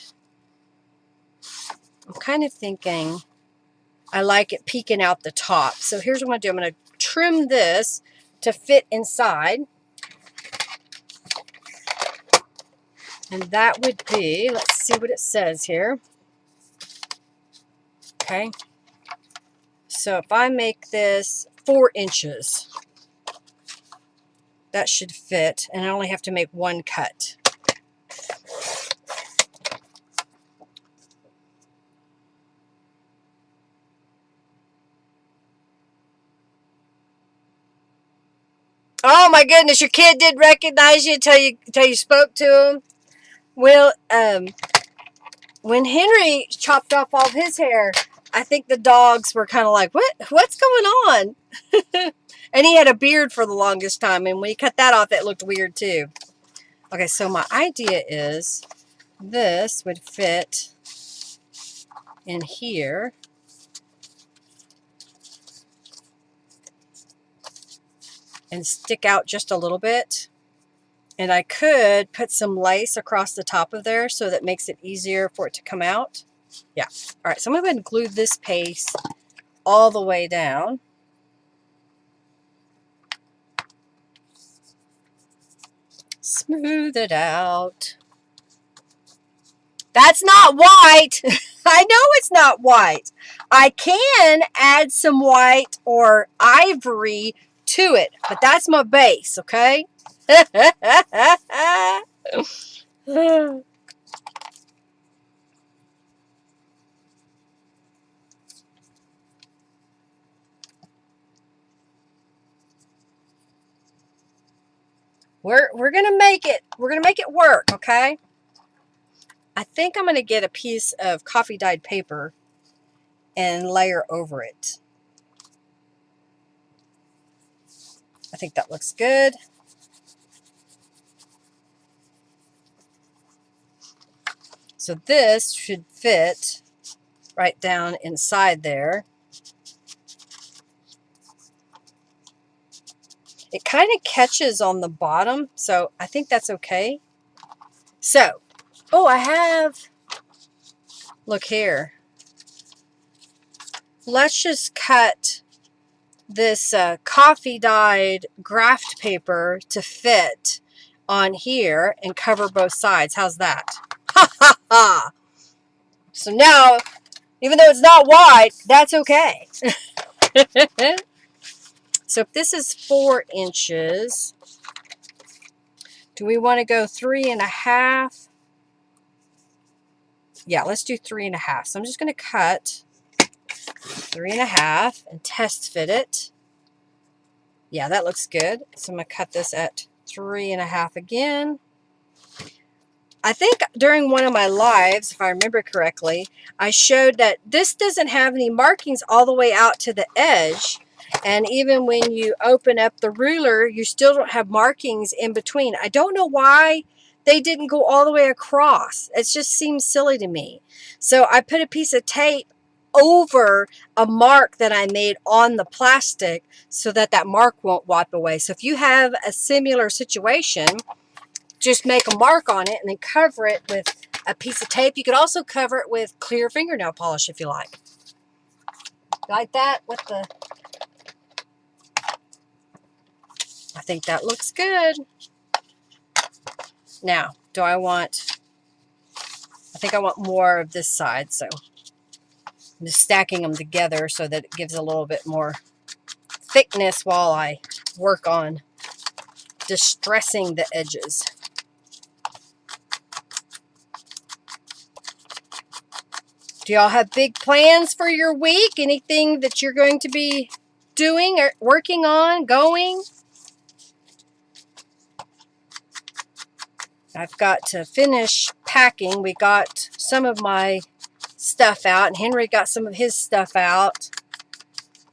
I'm kind of thinking I like it peeking out the top. So here's what I'm going to do. I'm going to trim this to fit inside. And that would be, let's see what it says here. Okay. So if I make this 4 inches, that should fit. And I only have to make one cut. Oh my goodness, your kid did recognize you until you spoke to him. Well, when Henry chopped off all of his hair, I think the dogs were kind of like, what's going on? And he had a beard for the longest time, and when he cut that off, it looked weird too. Okay, so my idea is this would fit in here. And stick out just a little bit. And I could put some lace across the top of there so that makes it easier for it to come out. Yeah. All right, so I'm going to go ahead and glue this paste all the way down. Smooth it out. That's not white. I know it's not white. I can add some white or ivory to it, but that's my base, okay? We're gonna make it. We're gonna make it work, okay? I think I'm gonna get a piece of coffee dyed paper and layer over it. I think that looks good. So this should fit right down inside there. It kind of catches on the bottom, so I think that's okay. So, oh, I have, look here. Let's just cut this coffee dyed graft paper to fit on here and cover both sides. How's that? Ha ha ha! So now, even though it's not white, that's okay. So if this is 4 inches, do we want to go 3.5? Yeah, let's do 3.5. So I'm just going to cut 3.5 and test fit it. Yeah, that looks good. So I'm going to cut this at 3.5 again. I think during one of my lives, if I remember correctly, I showed that this doesn't have any markings all the way out to the edge. And even when you open up the ruler, you still don't have markings in between. I don't know why they didn't go all the way across. It just seems silly to me. So I put a piece of tape over a mark that I made on the plastic so that that mark won't wipe away. So if you have a similar situation, just make a mark on it and then cover it with a piece of tape. You could also cover it with clear fingernail polish if you like. Like that with the... I think that looks good. Now, do I want... I think I want more of this side, so I'm just stacking them together so that it gives a little bit more thickness while I work on distressing the edges. Do y'all have big plans for your week? Anything that you're going to be doing or working on, going? I've got to finish packing. We got some of my stuff out, and Henry got some of his stuff out.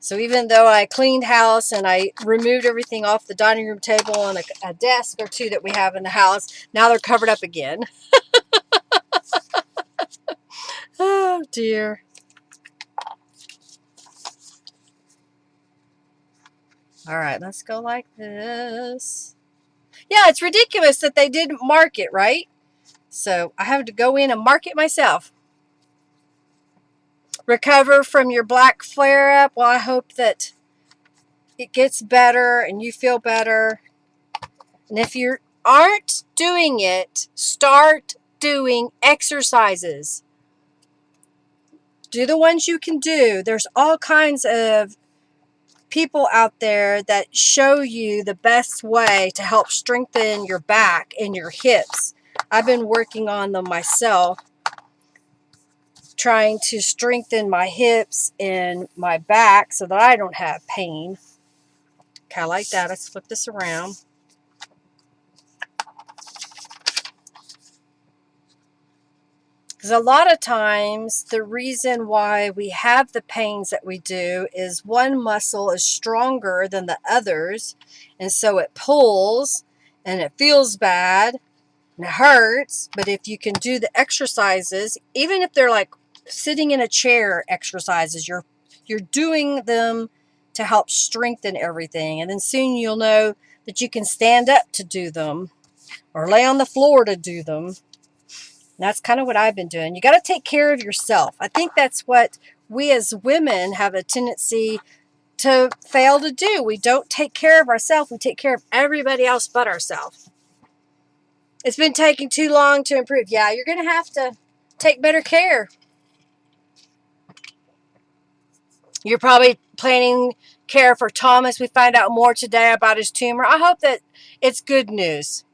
So even though I cleaned house and I removed everything off the dining room table and a desk or two that we have in the house, now they're covered up again. Oh, dear. All right, let's go like this. Yeah, it's ridiculous that they didn't mark it, right? So I have to go in and mark it myself. Recover from your black flare-up. Well, I hope that it gets better and you feel better. And if you aren't doing it, start doing exercises. Do the ones you can do. There's all kinds of people out there that show you the best way to help strengthen your back and your hips. I've been working on them myself, trying to strengthen my hips and my back so that I don't have pain. Okay, like that. Let's flip this around. Because a lot of times the reason why we have the pains that we do is one muscle is stronger than the others, and so it pulls and it feels bad and it hurts. But if you can do the exercises, even if they're like sitting in a chair exercises, you're doing them to help strengthen everything, and then soon you'll know that you can stand up to do them. or lay on the floor to do them. And that's kind of what I've been doing. You got to take care of yourself. I think that's what we as women have a tendency to fail to do. We don't take care of ourselves. We take care of everybody else but ourselves. It's been taking too long to improve. Yeah, you're going to have to take better care. You're probably planning care for Thomas. We find out more today about his tumor. I hope that it's good news.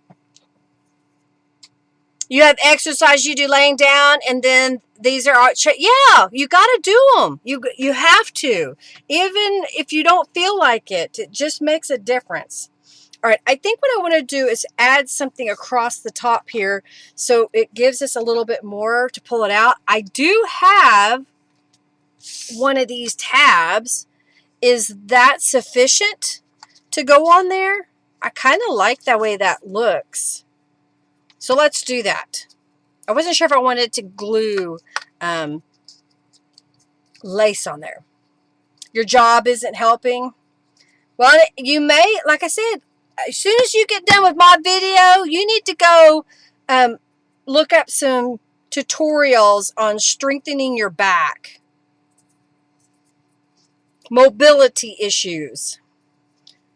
You have exercise you do laying down, and then these are all, yeah, you got to do them. You have to. Even if you don't feel like it, it just makes a difference. All right, I think what I want to do is add something across the top here so it gives us a little bit more to pull it out. I do have one of these tabs. Is that sufficient to go on there? I kind of like the way that looks. So let's do that. I wasn't sure if I wanted to glue lace on there. Your job isn't helping. Well, you may, like I said, as soon as you get done with my video, you need to go look up some tutorials on strengthening your back. Mobility issues.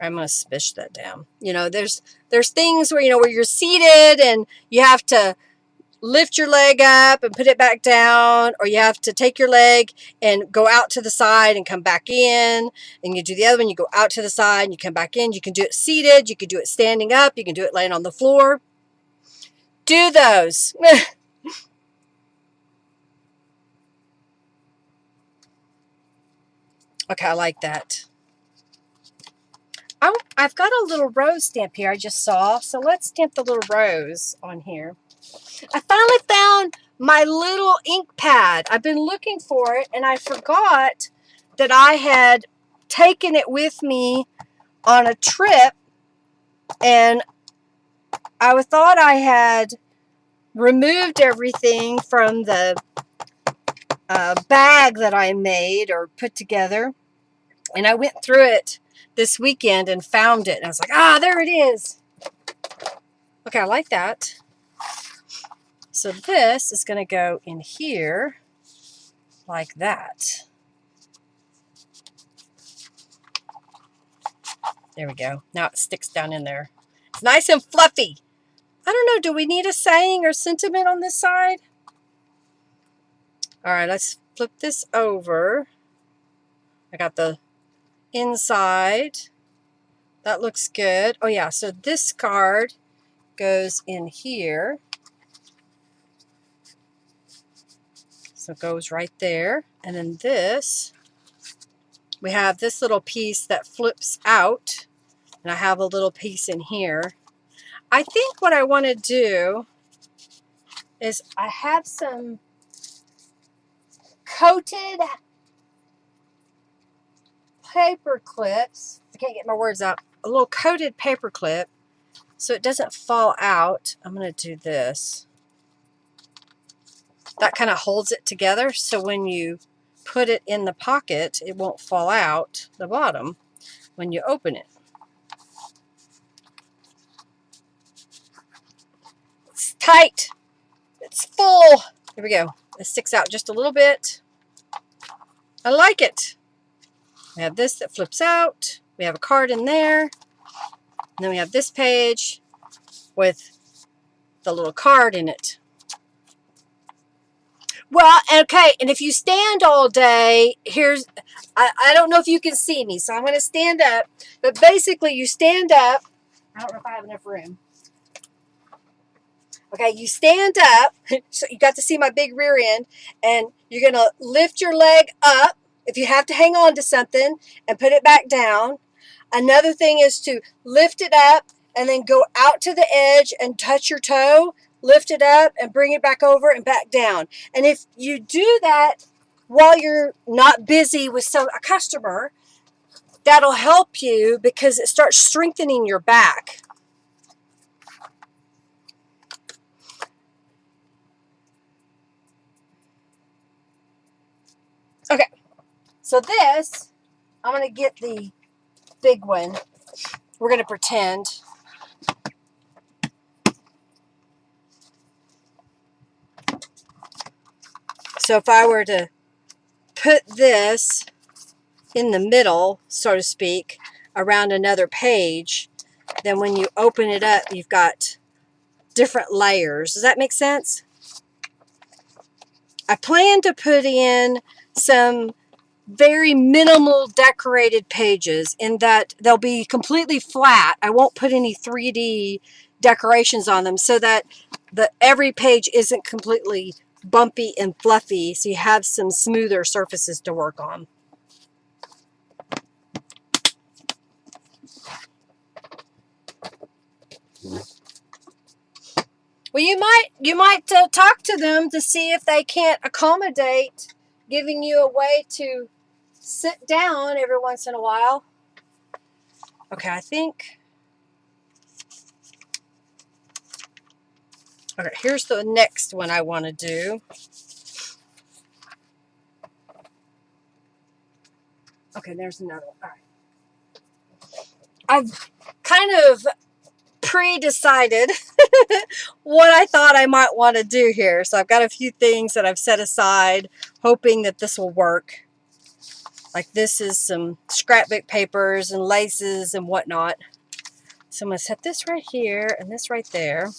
I'm going to smush that down. You know, there's things where, you know, where you're seated and you have to lift your leg up and put it back down, or you have to take your leg and go out to the side and come back in, and you do the other one, you go out to the side and you come back in. You can do it seated, you can do it standing up, you can do it laying on the floor. Do those. Okay, I like that. I've got a little rose stamp here I just saw, so let's stamp the little rose on here. I finally found my little ink pad. I've been looking for it, and I forgot that I had taken it with me on a trip, and I thought I had removed everything from the bag that I made or put together, and I went through it this weekend and found it, and I was like, ah, there it is. Okay, I like that. So this is going to go in here like that. There we go. Now it sticks down in there. It's nice and fluffy. I don't know, do we need a saying or sentiment on this side? All right, let's flip this over. I got the inside. That looks good. Oh yeah, so this card goes in here. So it goes right there. And then this, we have this little piece that flips out. And I have a little piece in here. I think what I want to do is I have some coated paper clips. I can't get my words out. A little coated paper clip so it doesn't fall out. I'm going to do this. That kind of holds it together, so when you put it in the pocket, it won't fall out the bottom when you open it. It's tight. It's full. Here we go. It sticks out just a little bit. I like it. We have this that flips out. We have a card in there. And then we have this page with the little card in it. Well, okay, and if you stand all day, here's, I don't know if you can see me, so I'm going to stand up. But basically, you stand up. I don't know if I have enough room. Okay, you stand up. So you got to see my big rear end. And you're going to lift your leg up if you have to hang on to something and put it back down. Another thing is to lift it up and then go out to the edge and touch your toe. Lift it up and bring it back over and back down. And if you do that while you're not busy with a customer, that'll help you because it starts strengthening your back. Okay, so this, I'm going to get the big one. We're going to pretend. So if I were to put this in the middle, so to speak, around another page, then when you open it up, you've got different layers. Does that make sense? I plan to put in some very minimal decorated pages in that they'll be completely flat. I won't put any 3D decorations on them so that every page isn't completely bumpy and fluffy, so you have some smoother surfaces to work on. Well, you might talk to them to see if they can't accommodate giving you a way to sit down every once in a while. Okay, I think. Okay, here's the next one I want to do. Okay, there's another one. All right. I've kind of pre-decided what I thought I might want to do here. So I've got a few things that I've set aside, hoping that this will work. Like this is some scrapbook papers and laces and whatnot. So I'm going to set this right here and this right there.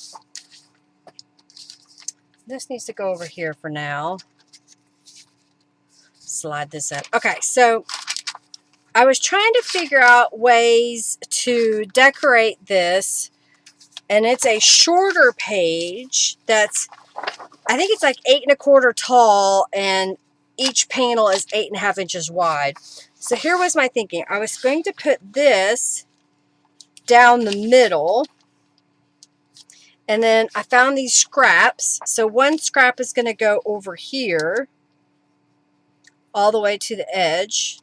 This needs to go over here for now. Slide this up. Okay, so I was trying to figure out ways to decorate this, and it's a shorter page that's, I think it's like 8 1/4 tall, and each panel is 8 1/2 inches wide. So here was my thinking. I was going to put this down the middle, and then I found these scraps. So one scrap is going to go over here all the way to the edge,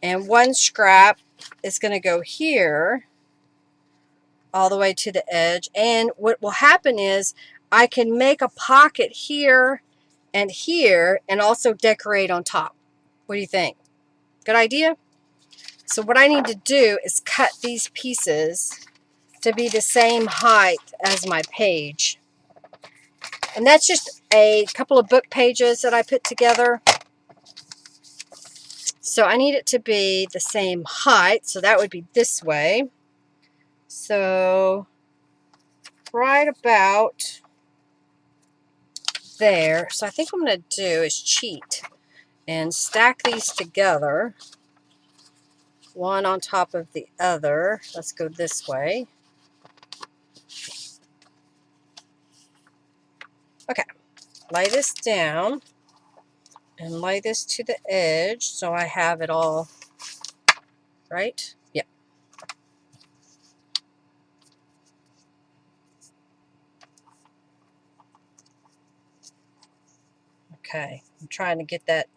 and one scrap is going to go here all the way to the edge. And what will happen is I can make a pocket here and here and also decorate on top. What do you think? Good idea? So what I need to do is cut these pieces to be the same height as my page. And that's just a couple of book pages that I put together. So I need it to be the same height. So that would be this way. So right about there. So I think what I'm going to do is cheat and stack these together, one on top of the other. Let's go this way. Okay, lay this down and lay this to the edge so I have it all right. Yep. Okay, I'm trying to get that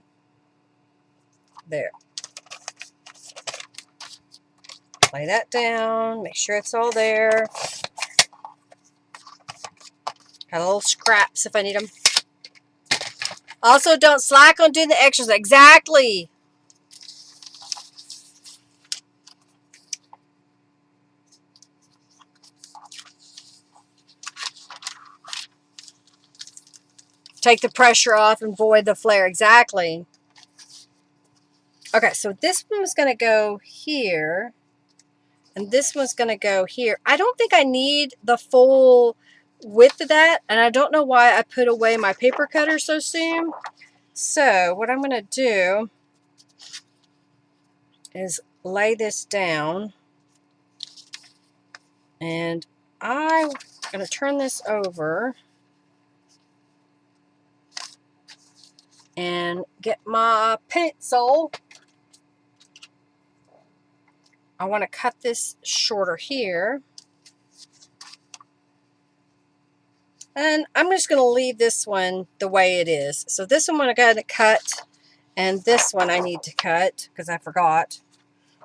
there. Lay that down, make sure it's all there. Got little scraps if I need them. Also, don't slack on doing the extras. Exactly. Take the pressure off and void the flare. Exactly. Okay, so this one's going to go here. And this one's going to go here. I don't think I need the full width of that. And I don't know why I put away my paper cutter so soon. So what I'm going to do is lay this down. And I'm going to turn this over and get my pencil. I want to cut this shorter here. And I'm just going to leave this one the way it is. So this one I'm going to cut, and this one I need to cut because I forgot.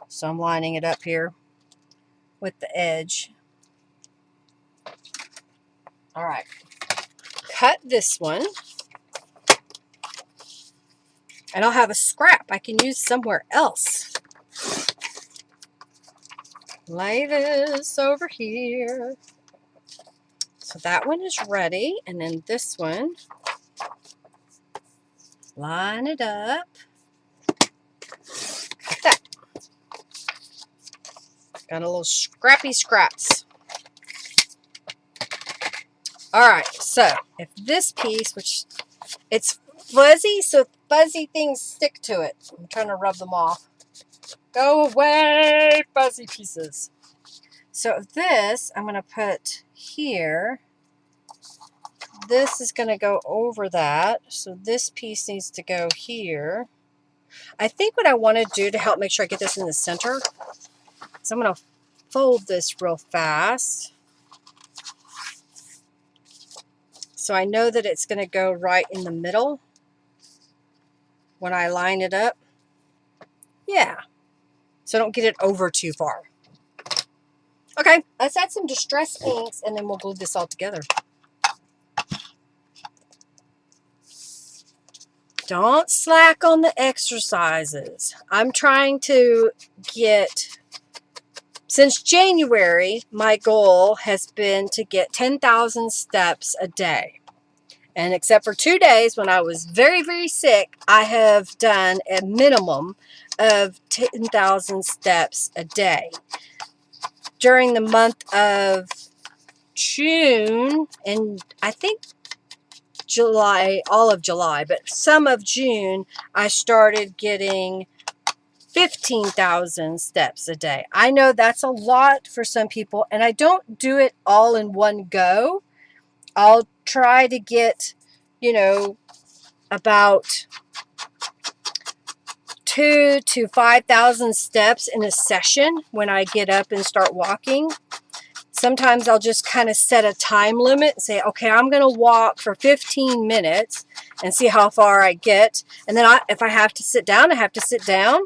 So I'm lining it up here with the edge. All right. Cut this one. And I'll have a scrap I can use somewhere else. Lay this over here. So that one is ready. And then this one Line it up. Like that. Got a little scrappy scraps. Alright, so if this piece, which it's fuzzy, so fuzzy things stick to it. I'm trying to rub them off. Go away, fuzzy pieces. So this, I'm going to put here. This is going to go over that. So this piece needs to go here. I think what I want to do to help make sure I get this in the center is I'm going to fold this real fast. So I know that it's going to go right in the middle when I line it up. Yeah. So don't get it over too far. Okay, let's add some Distress inks and then we'll glue this all together. Don't slack on the exercises. I'm trying to get, since January, my goal has been to get 10,000 steps a day. And except for 2 days when I was very, very sick, I have done a minimum of 10,000 steps a day. During the month of June, and I think July, all of July, but some of June, I started getting 15,000 steps a day. I know that's a lot for some people, and I don't do it all in one go. I'll try to get, you know, about 2,000 to 5,000 steps in a session when I get up and start walking. Sometimes I'll just kind of set a time limit and say, okay, I'm going to walk for 15 minutes and see how far I get. And then if I have to sit down, I have to sit down.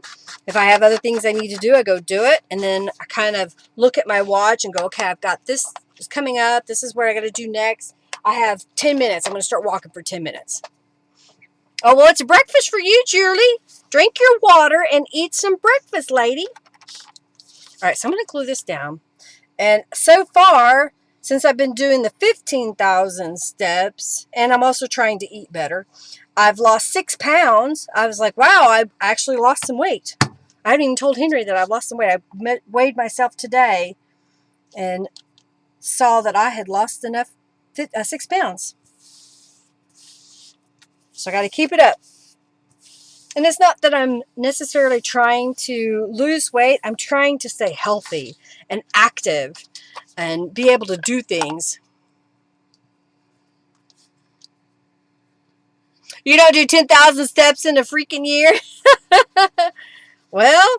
If I have other things I need to do, I go do it. And then I kind of look at my watch and go, okay, I've got this coming up. This is what I got to do next. I have 10 minutes. I'm going to start walking for 10 minutes. Oh, well, it's breakfast for you, Julie. Drink your water and eat some breakfast, lady. All right, so I'm going to glue this down. And so far, since I've been doing the 15,000 steps, and I'm also trying to eat better, I've lost 6 pounds. I was like, wow, I actually lost some weight. I haven't even told Henry that I've lost some weight. I weighed myself today and saw that I had lost enough 6 pounds. So I got to keep it up. And it's not that I'm necessarily trying to lose weight. I'm trying to stay healthy and active and be able to do things. You don't do 10,000 steps in a freaking year? Well,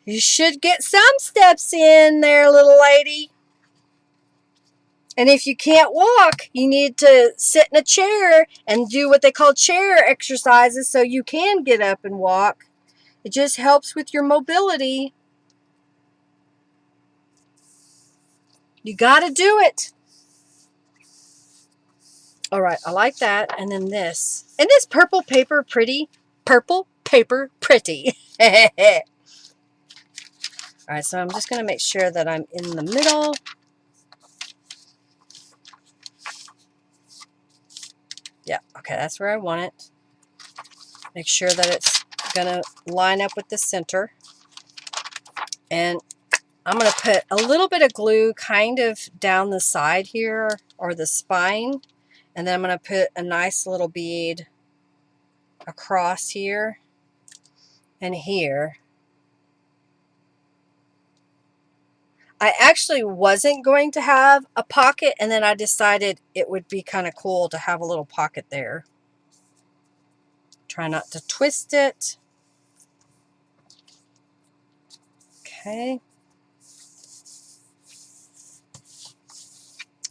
you should get some steps in there, little lady. And if you can't walk, you need to sit in a chair and do what they call chair exercises so you can get up and walk. It just helps with your mobility. You got to do it. All right, I like that. And then this. Isn't this purple paper pretty? Purple paper pretty. All right, so I'm just going to make sure that I'm in the middle. Yeah, okay, that's where I want it. Make sure that it's going to line up with the center. And I'm going to put a little bit of glue kind of down the side here, or the spine. And then I'm going to put a nice little bead across here and here. I actually wasn't going to have a pocket, and then I decided it would be kind of cool to have a little pocket there. Try not to twist it. Okay.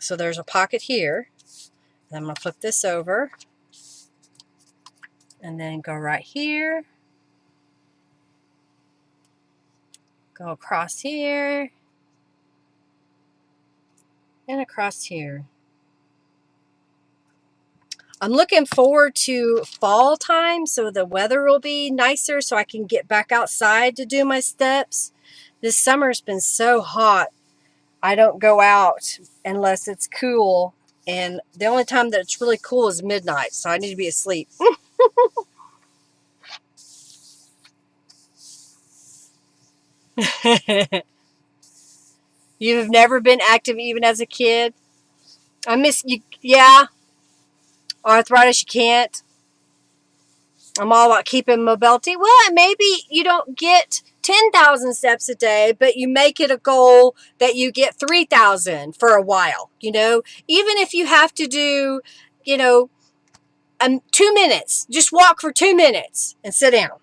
So there's a pocket here. And I'm going to flip this over. And then go right here. Go across here. And across here. I'm looking forward to fall time, so the weather will be nicer so I can get back outside to do my steps. This summer's been so hot. I don't go out unless it's cool, and the only time that it's really cool is midnight, so I need to be asleep. You've never been active even as a kid? I miss you. Yeah. Arthritis, you can't. I'm all about keeping mobility. Well, maybe you don't get 10,000 steps a day, but you make it a goal that you get 3,000 for a while. Even if you have to do, you know, 2 minutes, just walk for 2 minutes and sit down.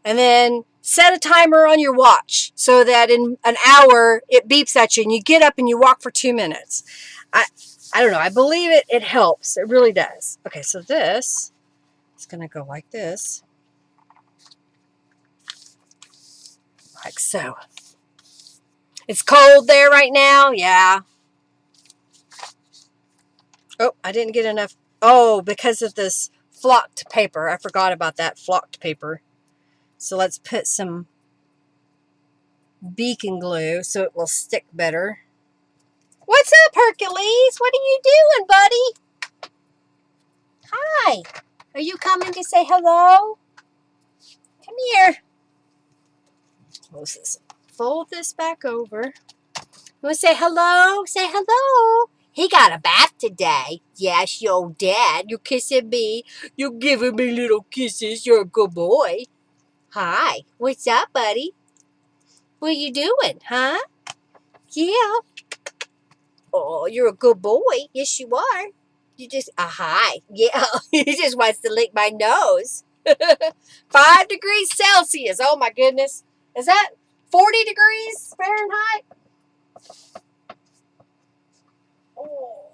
And then set a timer on your watch so that in an hour it beeps at you and you get up and you walk for 2 minutes. I don't know. I believe it helps. It really does. Okay, so this is going to go like this. Like so. It's cold there right now. Yeah. Oh, I didn't get enough. Oh, because of this flocked paper. I forgot about that flocked paper. So let's put some beacon glue so it will stick better. What's up, Hercules? What are you doing, buddy? Hi. Are you coming to say hello? Come here. Close this. Fold this back over. You want to say hello? Say hello. He got a bath today. Yes, your dad. You kissing me. You giving me little kisses. You're a good boy. Hi. What's up, buddy? What are you doing, huh? Yeah. Oh, you're a good boy. Yes, you are. You just, hi. Yeah. He just wants to lick my nose. 5 degrees Celsius. Oh, my goodness. Is that 40 degrees Fahrenheit? Oh.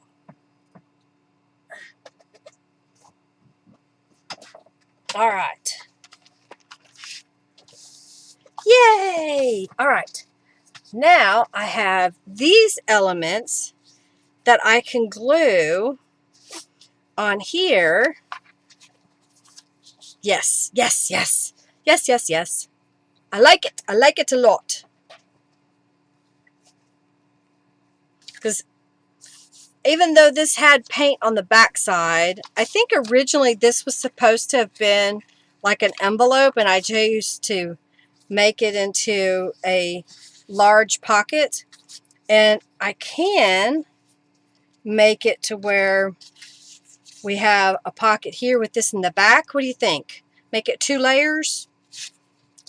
All right. Yay! All right. Now I have these elements that I can glue on here. Yes, yes, yes. Yes, yes, yes. I like it. I like it a lot. Because even though this had paint on the back side, I think originally this was supposed to have been like an envelope, and I chose to make it into a large pocket. And I can make it to where we have a pocket here with this in the back. What do you think? Make it 2 layers?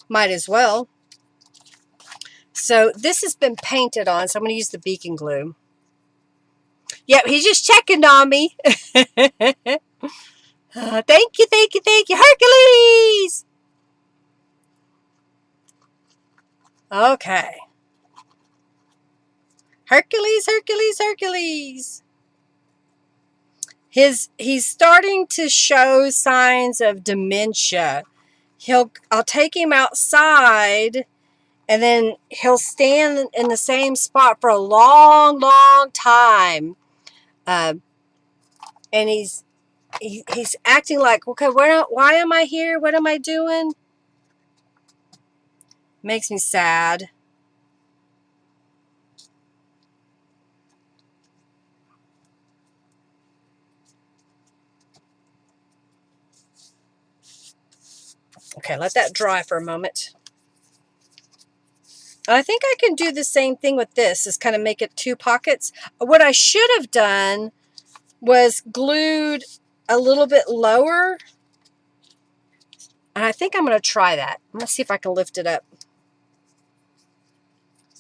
Might as well. So this has been painted on, so I'm going to use the beacon glue. Yep, he's just checking on me. Thank you, thank you, thank you. Hercules! Okay. Hercules, Hercules, Hercules. He's starting to show signs of dementia. I'll take him outside, and then he'll stand in the same spot for a long, long time. And he's acting like, okay, why am I here? What am I doing? Makes me sad. Okay, let that dry for a moment. I think I can do the same thing with this, is kind of make it 2 pockets. What I should have done was glued a little bit lower. And I think I'm going to try that. I'm going to see if I can lift it up.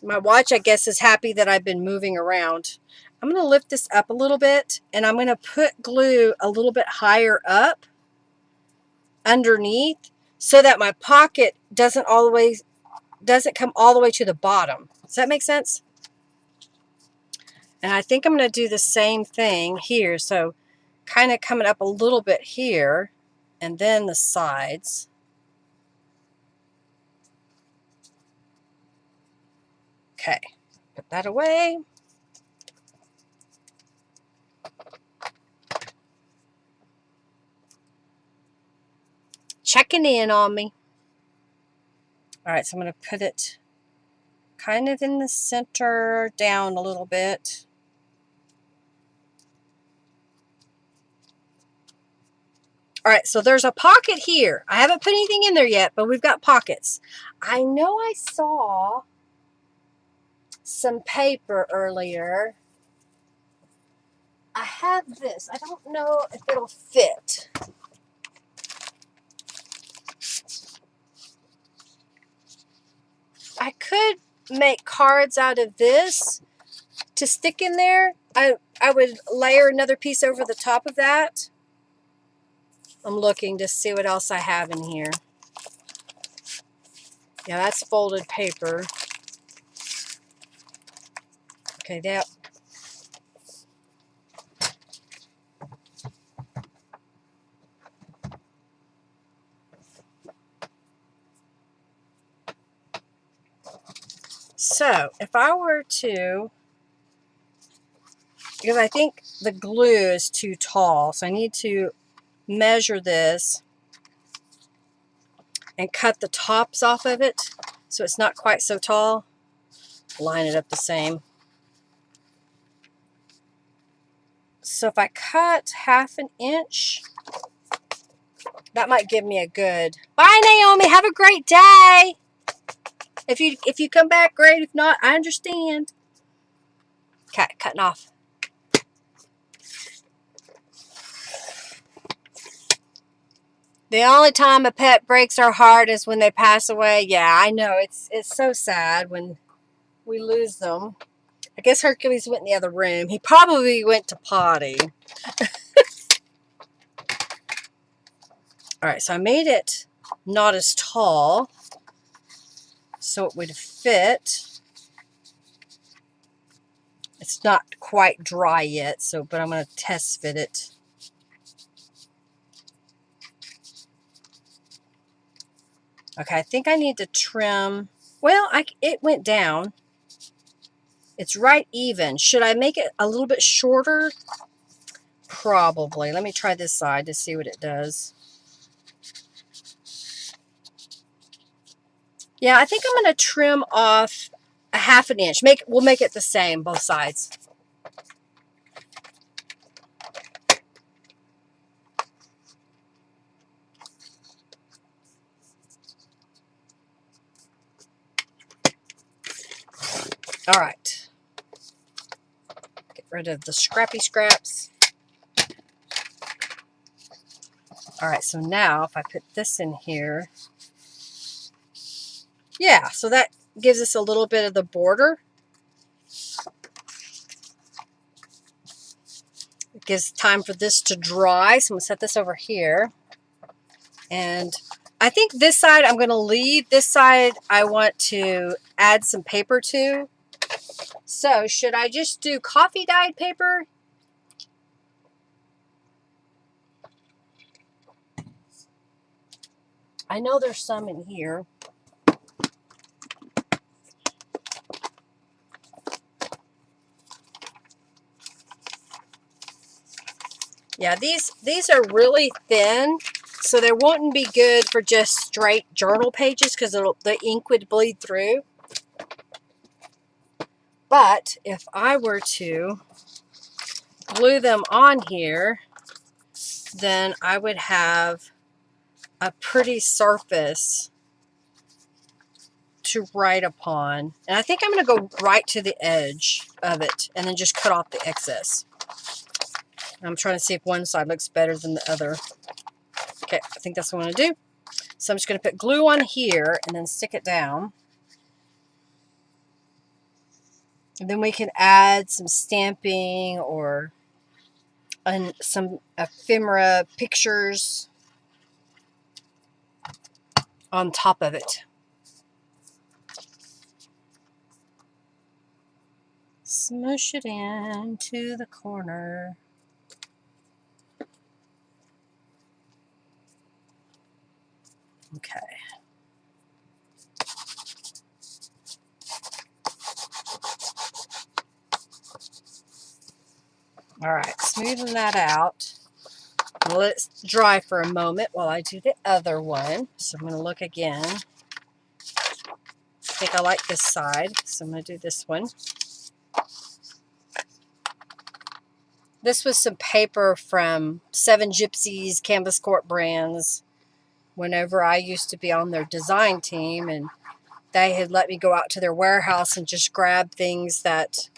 My watch, I guess, is happy that I've been moving around. I'm going to lift this up a little bit, and I'm going to put glue a little bit higher up underneath so that my pocket doesn't come all the way to the bottom. Does that make sense? And I think I'm going to do the same thing here. So kind of coming up a little bit here, and then the sides. Okay, put that away. Checking in on me. All right, so I'm going to put it kind of in the center, down a little bit. All right, so there's a pocket here. I haven't put anything in there yet, but we've got pockets. I know I saw some paper earlier. I have this. I don't know if it'll fit. I could make cards out of this to stick in there. I would layer another piece over the top of that. I'm looking to see what else I have in here. Yeah, that's folded paper. Okay, that. So, if I were to, because I think the glue is too tall, so I need to measure this and cut the tops off of it so it's not quite so tall. Line it up the same. So if I cut 1/2 inch, that might give me a good. Bye, Naomi. Have a great day. If you come back, great. If not, I understand. Okay, cutting off. The only time a pet breaks our heart is when they pass away. Yeah, I know. It's so sad when we lose them. I guess Hercules went in the other room. He probably went to potty. All right, so I made it not as tall so it would fit. It's not quite dry yet, but I'm going to test fit it. Okay, I think I need to trim. Well, it went down. It's right even. Should I make it a little bit shorter? Probably. Let me try this side to see what it does. Yeah, I think I'm going to trim off 1/2 inch. We'll make it the same, both sides. All right. Get rid of the scrappy scraps. All right, so now if I put this in here, yeah, so that gives us a little bit of the border. It gives time for this to dry, so I'm going to set this over here. And I think this side I'm going to leave. This side I want to add some paper to. So should I just do coffee dyed paper? I know there's some in here. Yeah, these are really thin, so they wouldn't be good for just straight journal pages because the ink would bleed through. But if I were to glue them on here, then I would have a pretty surface to write upon. And I think I'm going to go right to the edge of it and then just cut off the excess. I'm trying to see if one side looks better than the other. Okay, I think that's what I'm going to do. So I'm just going to put glue on here and then stick it down. And then we can add some stamping or some ephemera pictures on top of it. Smush it into the corner. Okay. All right, smoothing that out. I'll let it dry for a moment while I do the other one. So I'm going to look again. I think I like this side, so I'm going to do this one. This was some paper from Seven Gypsies, Canvas Court Brands, whenever I used to be on their design team, and they had let me go out to their warehouse and just grab things that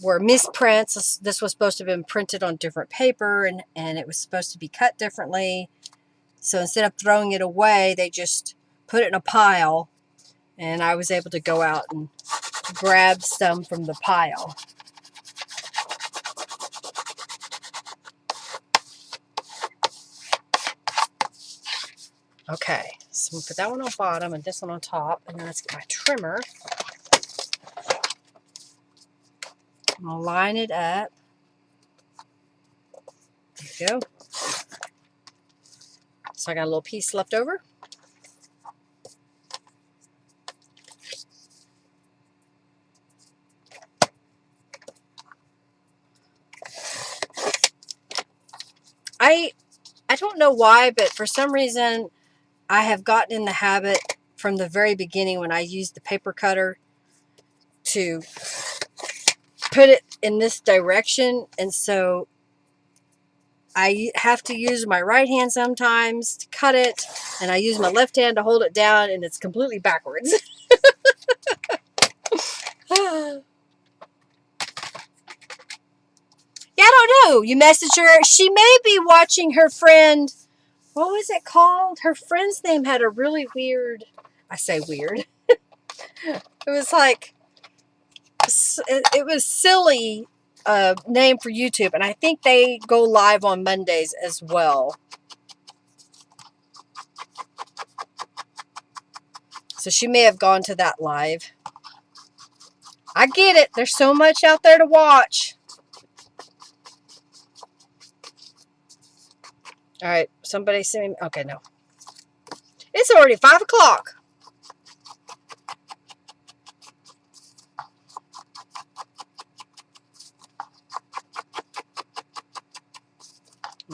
were misprints. This was supposed to have been printed on different paper, and it was supposed to be cut differently. So instead of throwing it away, they just put it in a pile, and I was able to go out and grab some from the pile. Okay, so I'm going to put that one on bottom and this one on top, and then let's get my trimmer. I'm going to line it up. There you go. So I got a little piece left over. I don't know why, but for some reason I have gotten in the habit from the very beginning when I used the paper cutter to put it in this direction, and so I have to use my right hand sometimes to cut it, and I use my left hand to hold it down, and it's completely backwards. Yeah, I don't know. You message her. She may be watching her friend. What was it called? Her friend's name had a really weird, I say weird. It was like, it was silly name for YouTube. And I think they go live on Mondays as well. So she may have gone to that live. I get it. There's so much out there to watch. All right, somebody send me. Okay, no. It's already 5 o'clock.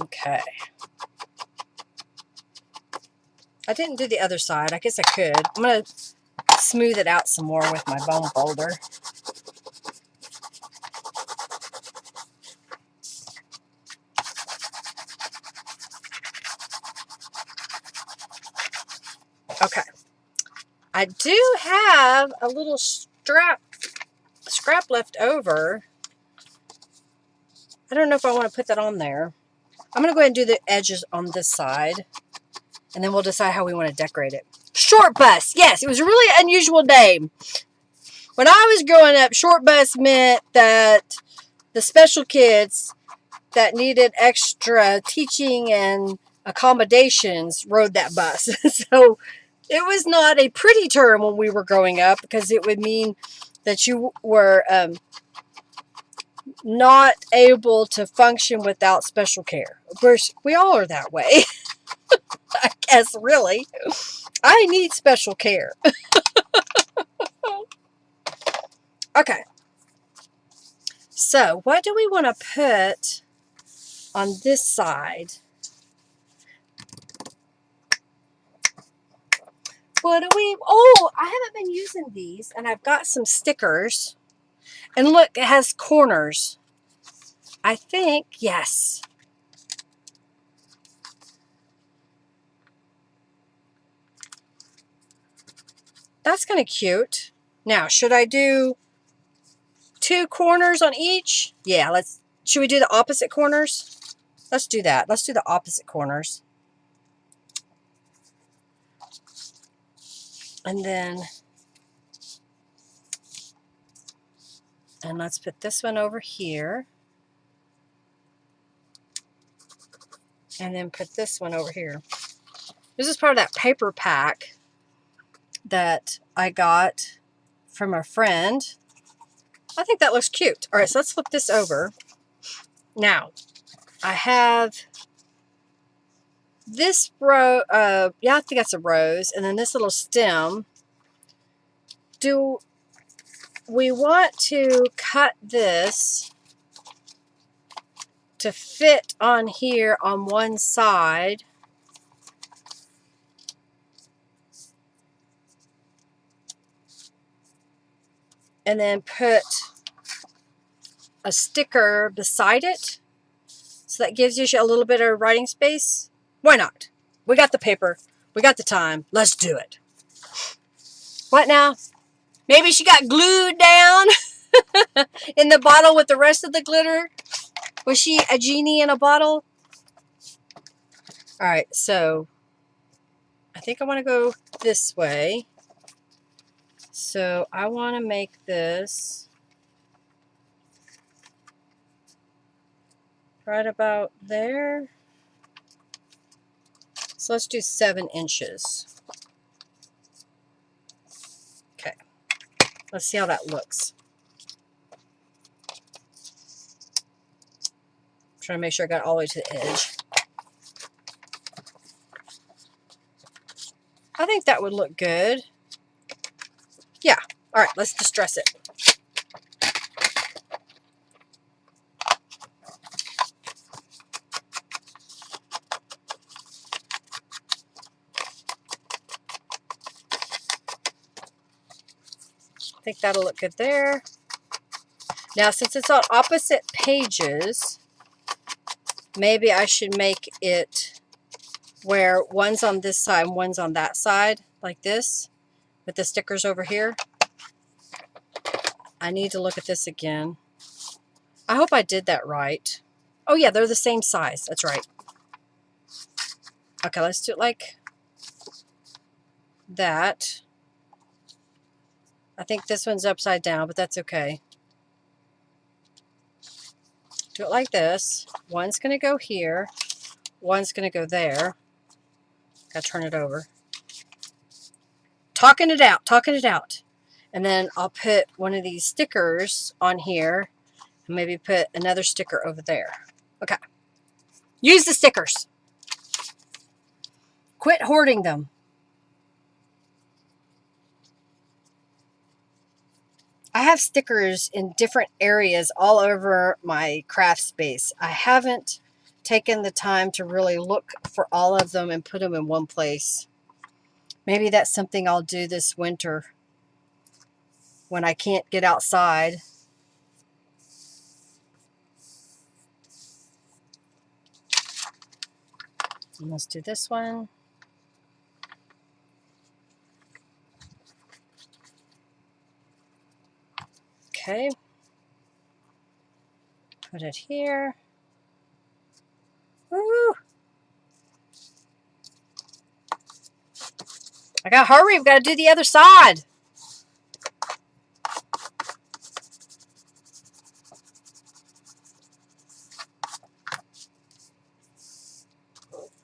Okay. I didn't do the other side. I guess I could. I'm going to smooth it out some more with my bone folder. Okay. I do have a little scrap left over. I don't know if I want to put that on there. I'm going to go ahead and do the edges on this side, and then we'll decide how we want to decorate it. Short bus. Yes, it was a really unusual name. When I was growing up, short bus meant that the special kids that needed extra teaching and accommodations rode that bus. So it was not a pretty term when we were growing up, because it would mean that you were not able to function without special care. Of course, we all are that way. I guess, really. I need special care. Okay. So, what do we want to put on this side? What do we... Oh, I haven't been using these, and I've got some stickers. And look, it has corners. I think, yes. That's kind of cute. Now, should I do 2 corners on each? Yeah, should we do the opposite corners? Let's do that. Let's do the opposite corners. And then, and let's put this one over here. And then put this one over here. This is part of that paper pack that I got from a friend. I think that looks cute. All right, so let's flip this over. Now, I have this row, yeah, I think that's a rose, and then this little stem. Do we want to cut this to fit on here on one side? And then put a sticker beside it? So that gives you a little bit of writing space. Why not? We got the paper. We got the time. Let's do it. What now? Maybe she got glued down in the bottle with the rest of the glitter. Was she a genie in a bottle? All right, so I think I want to go this way. So I want to make this right about there. So let's do 7 inches. Okay, let's see how that looks. I'm trying to make sure I got all the way to the edge. I think that would look good. Yeah. All right, let's distress it. I think that'll look good there. Now, since it's on opposite pages, maybe I should make it where one's on this side and one's on that side, like this, with the stickers over here. I need to look at this again. I hope I did that right. Oh yeah, they're the same size. That's right. Okay, let's do it like that. I think this one's upside down, but that's okay. Do it like this. One's going to go here. One's going to go there. Got to turn it over. Talking it out. Talking it out. And then I'll put one of these stickers on here. And maybe put another sticker over there. Okay. Use the stickers. Quit hoarding them. I have stickers in different areas all over my craft space. I haven't taken the time to really look for all of them and put them in one place. Maybe that's something I'll do this winter when I can't get outside. And let's do this one. Okay. Put it here. Woo! I gotta hurry. We've got to do the other side.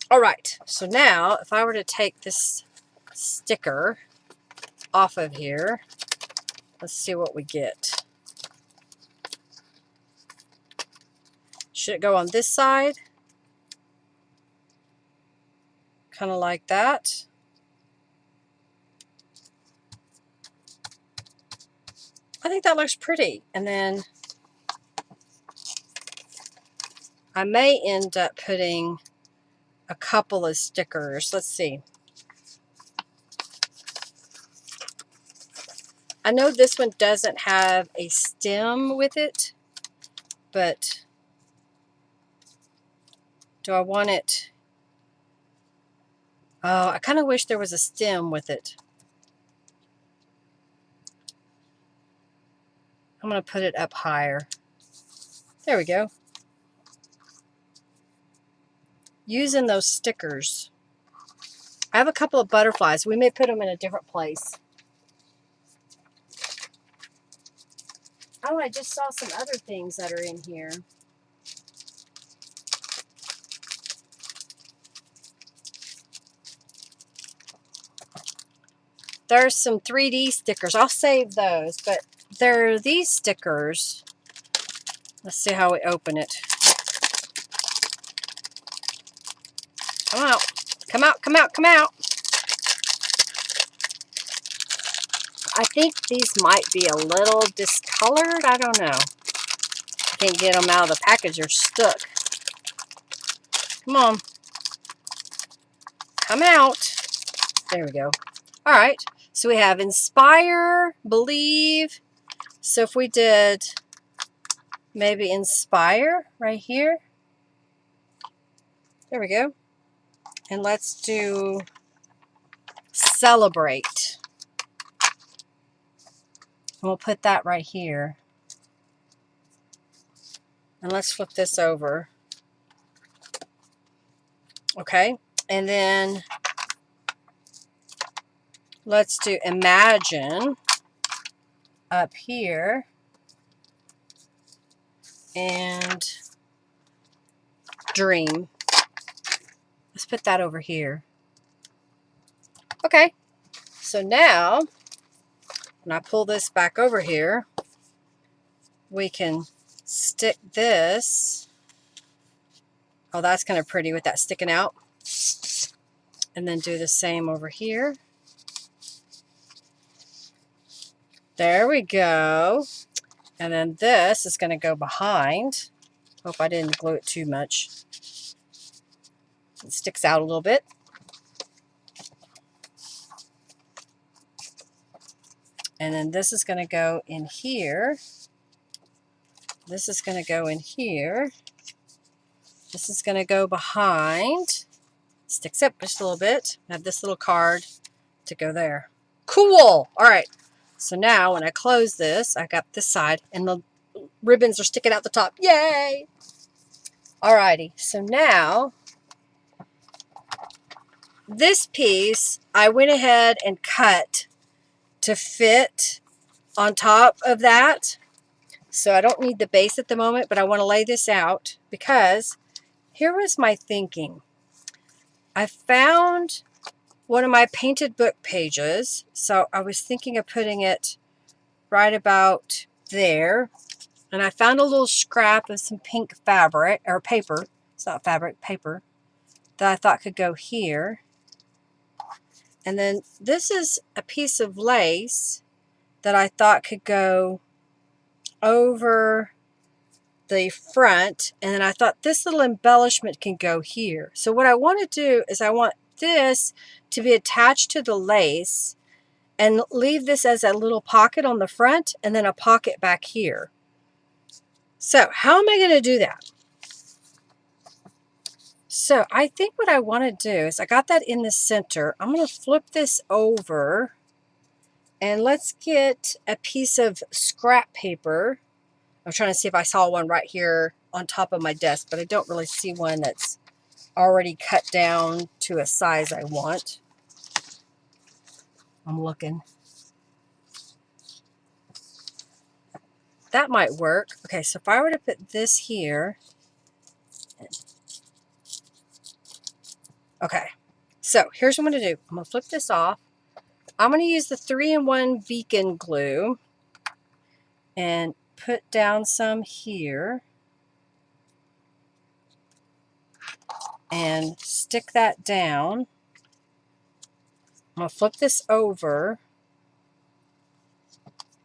All right. So now, if I were to take this sticker off of here, let's see what we get. Should it go on this side? Kind of like that. I think that looks pretty. And then I may end up putting a couple of stickers. Let's see. I know this one doesn't have a stem with it, but do I want it? Oh, I kind of wish there was a stem with it. I'm going to put it up higher. There we go. Using those stickers. I have a couple of butterflies. We may put them in a different place. Oh, I just saw some other things that are in here. There's some 3D stickers. I'll save those, but there are these stickers. Let's see how we open it. Come out. Come out, come out, come out. I think these might be a little discolored. I don't know. Can't get them out of the package. They're stuck. Come on. Come out. There we go. All right. So we have inspire, believe. So if we did maybe inspire right here. There we go. And let's do celebrate. And we'll put that right here. And let's flip this over. Okay. And then let's do imagine up here. And dream. Let's put that over here. Okay. So now, when I pull this back over here, we can stick this. Oh, that's kind of pretty with that sticking out. And then do the same over here. There we go. And then this is going to go behind. Hope I didn't glue it too much. It sticks out a little bit. And then this is going to go in here. This is going to go in here. This is going to go behind. Sticks up just a little bit. I have this little card to go there. Cool! All right. So now when I close this, I got this side and the ribbons are sticking out the top. Yay! Alrighty. So now this piece I went ahead and cut to fit on top of that. So I don't need the base at the moment, but I want to lay this out because here was my thinking. I found one of my painted book pages, so I was thinking of putting it right about there. And I found a little scrap of some pink fabric, or paper. It's not fabric, paper, that I thought could go here. And then this is a piece of lace that I thought could go over the front. And then I thought this little embellishment can go here. So what I want to do is I want this to be attached to the lace and leave this as a little pocket on the front and then a pocket back here. So how am I going to do that? So I think what I want to do is I got that in the center. I'm going to flip this over and let's get a piece of scrap paper. I'm trying to see if I saw one right here on top of my desk, but I don't really see one that's already cut down to a size I want. I'm looking. That might work. Okay, so if I were to put this here. Okay, so here's what I'm going to do. I'm going to flip this off. I'm going to use the 3-in-1 Beacon glue and put down some here and stick that down. I'm going to flip this over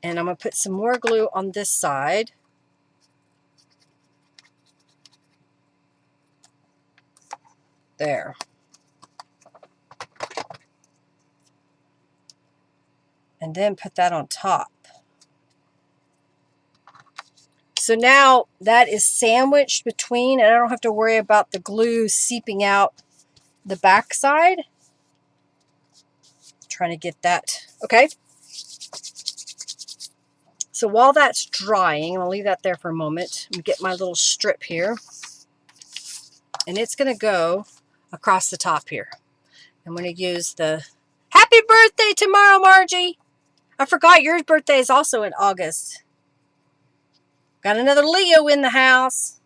and I'm going to put some more glue on this side. There. And then put that on top. So now that is sandwiched between, and I don't have to worry about the glue seeping out the back side. Trying to get that. Okay. So while that's drying, I'm going to leave that there for a moment. I'm going to get my little strip here. And it's going to go across the top here. I'm going to use the happy birthday tomorrow, Margie. I forgot your birthday is also in August. Got another Leo in the house.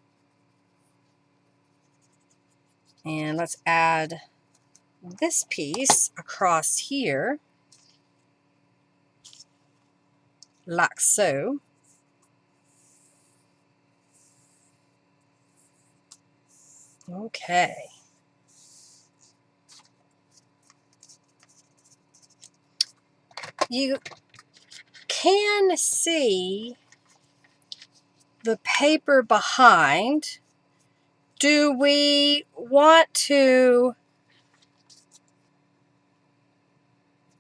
And let's add this piece across here. Like so. Okay. You can see the paper behind. Do we want to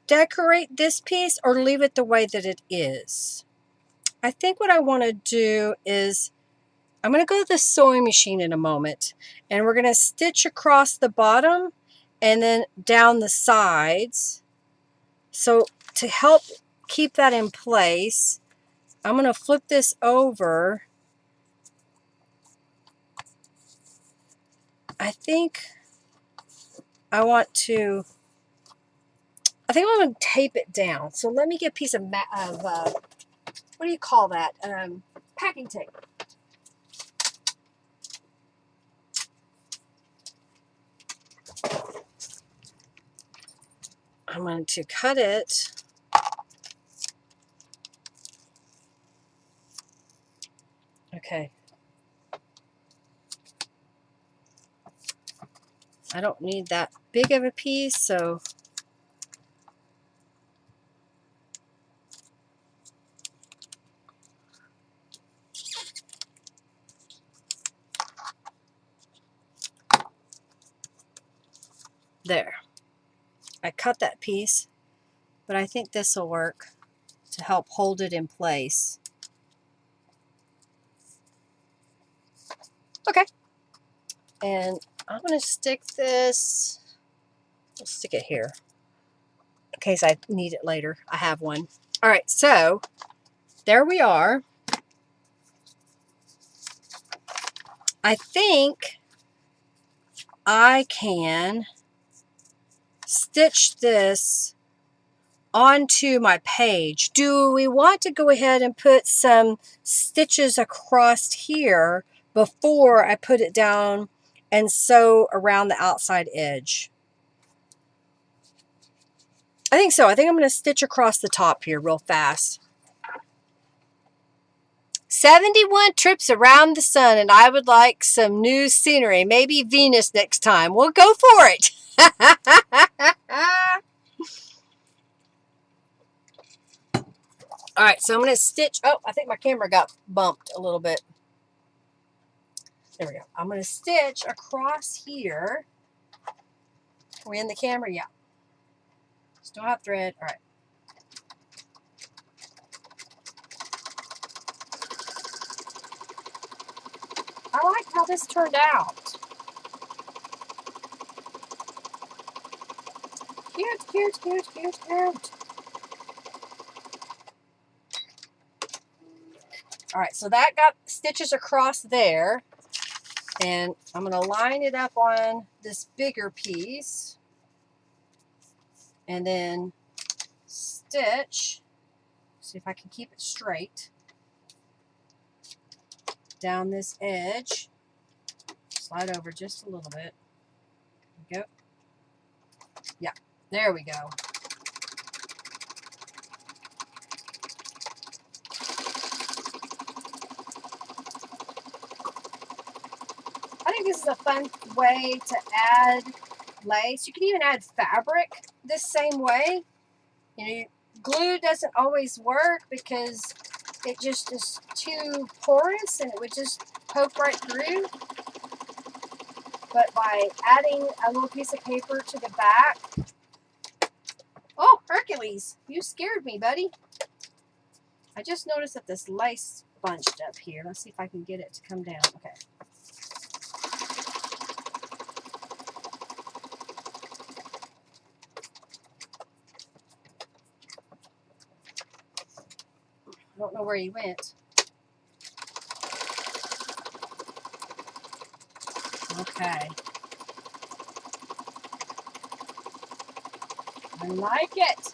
decorate this piece or leave it the way that it is? I think what I want to do is I'm going to go to the sewing machine in a moment, and we're going to stitch across the bottom and then down the sides. So to help keep that in place, I'm going to flip this over. I think I want to tape it down. So let me get a piece of, what do you call that? Packing tape. I'm going to cut it. Okay. I don't need that big of a piece, so there. I cut that piece, but I think this will work to help hold it in place. Okay. And I'm going to stick this, I'll stick it here in case I need it later. I have one. All right, so there we are. I think I can stitch this onto my page. Do we want to go ahead and put some stitches across here before I put it down and sew around the outside edge? I think so. I think I'm going to stitch across the top here real fast. 71 trips around the sun, and I would like some new scenery. Maybe Venus next time. We'll go for it. All right, so I'm going to stitch. Oh, I think my camera got bumped a little bit. There we go. I'm going to stitch across here. Are we in the camera? Yeah. Still have thread. All right. I like how this turned out. Cute, cute, cute, cute, cute. All right, so that got stitches across there. And I'm going to line it up on this bigger piece. And then stitch. See if I can keep it straight. Down this edge. Slide over just a little bit. There we go. Yeah, there we go. I think this is a fun way to add lace. You can even add fabric this same way. You know, glue doesn't always work because it just is too porous and it would just poke right through. But by adding a little piece of paper to the back. Oh, Hercules, you scared me, buddy. I just noticed that this lace bunched up here. Let's see if I can get it to come down. Okay. I don't know where he went. Okay. I like it.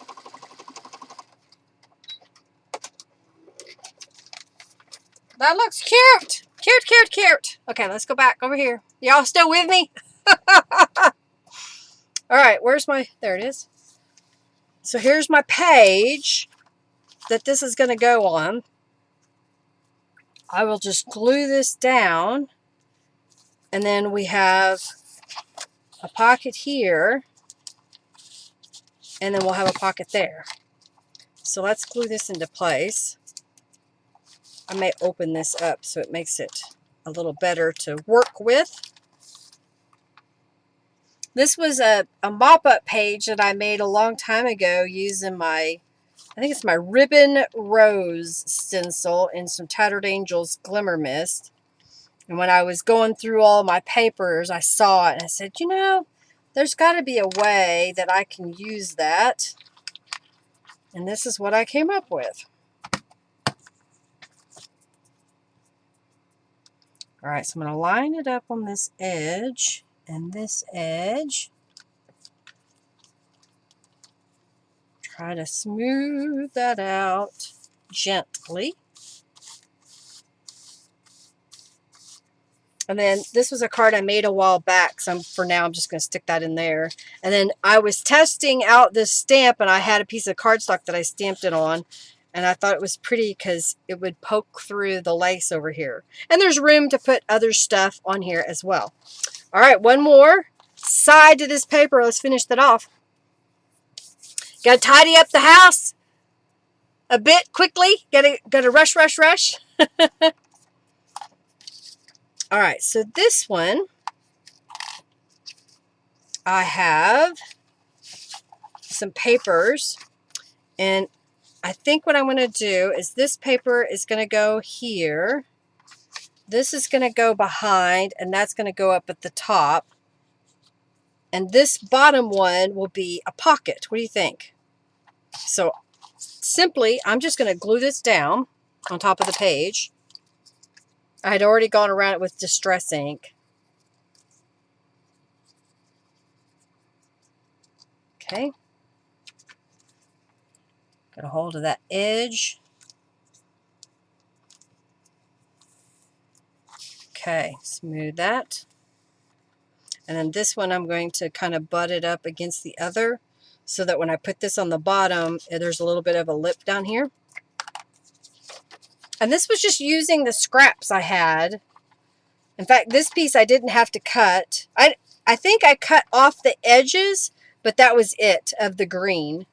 That looks cute. Cute, cute, cute. Okay, let's go back over here. Y'all still with me? All right, where's my, there it is. So here's my page that this is going to go on. I will just glue this down. And then we have a pocket here. And then we'll have a pocket there. So let's glue this into place. I may open this up so it makes it a little better to work with. This was a mop-up page that I made a long time ago using my, I think it's my Ribbon Rose stencil in some Tattered Angels Glimmer Mist. And when I was going through all my papers, I saw it and I said, you know, there's got to be a way that I can use that. And this is what I came up with. All right, so I'm going to line it up on this edge and this edge. Try to smooth that out gently. And then this was a card I made a while back, so for now I'm just going to stick that in there. And then I was testing out this stamp, and I had a piece of cardstock that I stamped it on. And I thought it was pretty because it would poke through the lace over here. And there's room to put other stuff on here as well. All right, one more side to this paper. Let's finish that off. Got to tidy up the house a bit quickly. Got to rush, rush, rush. All right, so this one, I have some papers, and I think what I'm going to do is this paper is going to go here. This is going to go behind, and that's going to go up at the top. And this bottom one will be a pocket. What do you think? So simply, I'm just going to glue this down on top of the page. I had already gone around it with distress ink. Okay. Get a hold of that edge. Okay, smooth that. And then this one I'm going to kind of butt it up against the other so that when I put this on the bottom, there's a little bit of a lip down here. And this was just using the scraps I had. In fact, this piece I didn't have to cut. I think I cut off the edges, but that was it of the green.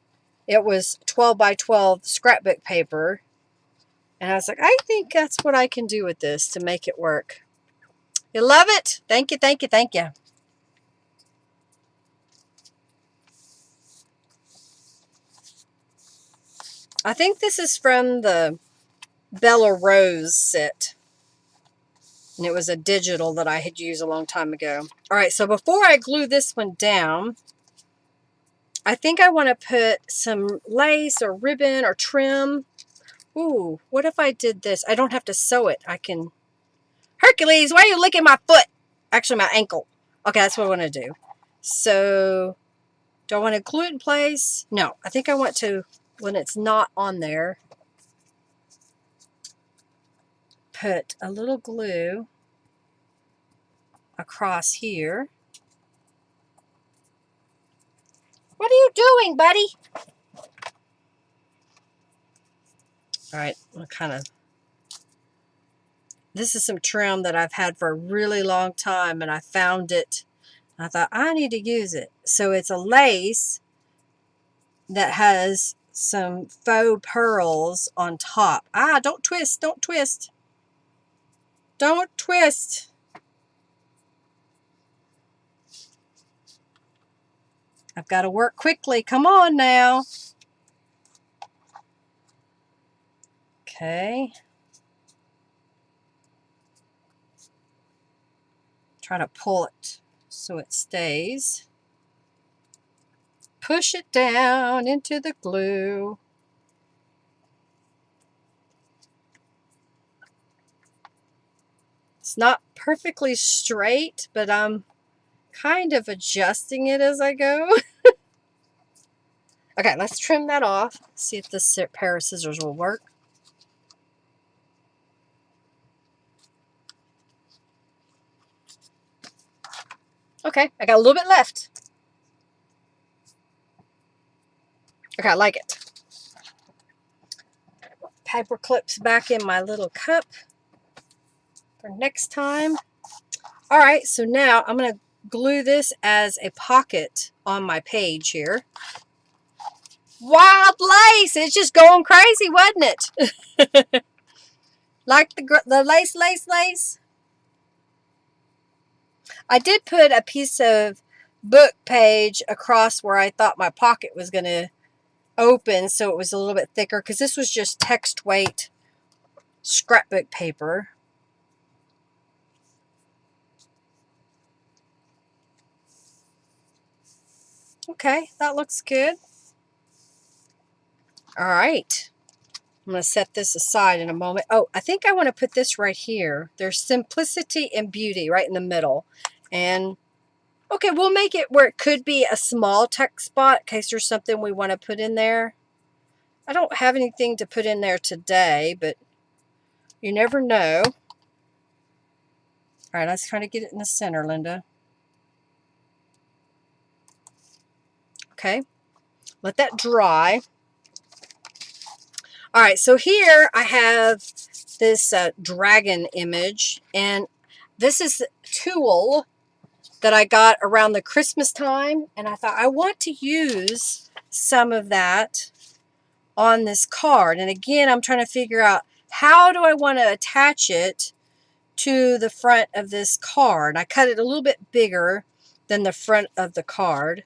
It was 12 by 12 scrapbook paper. And I was like, I think that's what I can do with this to make it work. You love it? Thank you, thank you, thank you. I think this is from the Bella Rose set. And it was a digital that I had used a long time ago. All right, so before I glue this one down, I think I want to put some lace or ribbon or trim. Ooh, what if I did this? I don't have to sew it. I can... Hercules, why are you licking my foot? Actually, my ankle. Okay, that's what I want to do. So, do I want to glue it in place? No, I think I want to, when it's not on there, put a little glue across here. What are you doing, buddy? All right, I'll kind of... This is some trim that I've had for a really long time, and I found it. I thought, I need to use it. So it's a lace that has some faux pearls on top. Ah, don't twist, don't twist. Don't twist. I've got to work quickly. Come on now. Okay. Try to pull it so it stays. Push it down into the glue. It's not perfectly straight, but I'm kind of adjusting it as I go. Okay, let's trim that off. See if this pair of scissors will work. Okay, I got a little bit left. Okay, I like it. Paper clips back in my little cup for next time. All right, so now I'm going to glue this as a pocket on my page here. Wild lace! It's just going crazy, wasn't it? Like the lace, lace, lace. I did put a piece of book page across where I thought my pocket was going to open, so it was a little bit thicker, because this was just text weight scrapbook paper. Okay, that looks good. All right. I'm going to set this aside in a moment. Oh, I think I want to put this right here. There's simplicity and beauty right in the middle. And, okay, we'll make it where it could be a small text spot in case there's something we want to put in there. I don't have anything to put in there today, but you never know. All right, let's try to get it in the center, Linda. Okay, let that dry. All right, so here I have this dragon image, and this is tulle that I got around the Christmas time, and I thought I want to use some of that on this card. And again, I'm trying to figure out how do I want to attach it to the front of this card. I cut it a little bit bigger than the front of the card.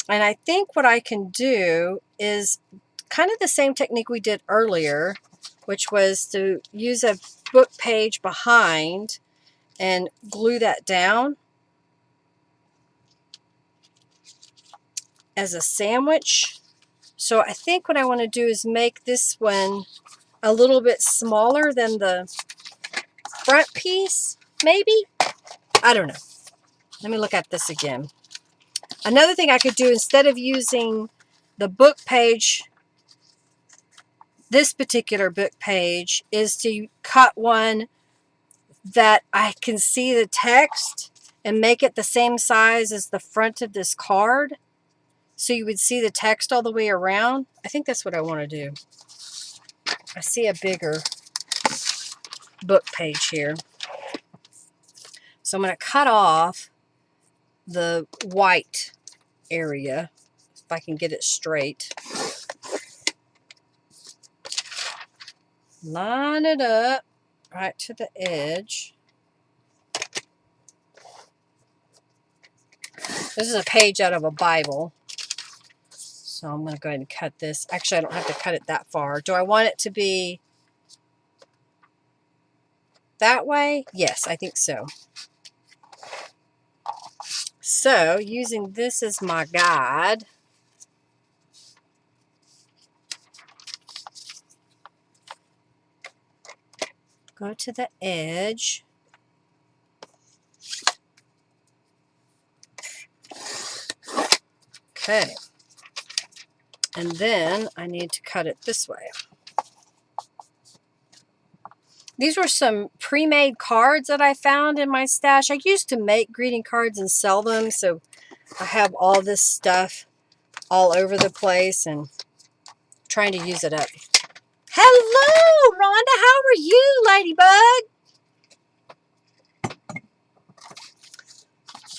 And I think what I can do is kind of the same technique we did earlier, which was to use a book page behind and glue that down as a sandwich. So I think what I want to do is make this one a little bit smaller than the front piece, maybe? I don't know. Let me look at this again. Another thing I could do, instead of using the book page, this particular book page, is to cut one that I can see the text and make it the same size as the front of this card, so you would see the text all the way around. I think that's what I want to do. I see a bigger book page here. So I'm going to cut off the white area, if I can get it straight. Line it up right to the edge. This is a page out of a Bible. So I'm going to go ahead and cut this. Actually, I don't have to cut it that far. Do I want it to be that way? Yes, I think so. So, using this as my guide, go to the edge. Okay. And then I need to cut it this way. These were some pre-made cards that I found in my stash. I used to make greeting cards and sell them, so I have all this stuff all over the place and trying to use it up. Hello, Rhonda. How are you, Ladybug?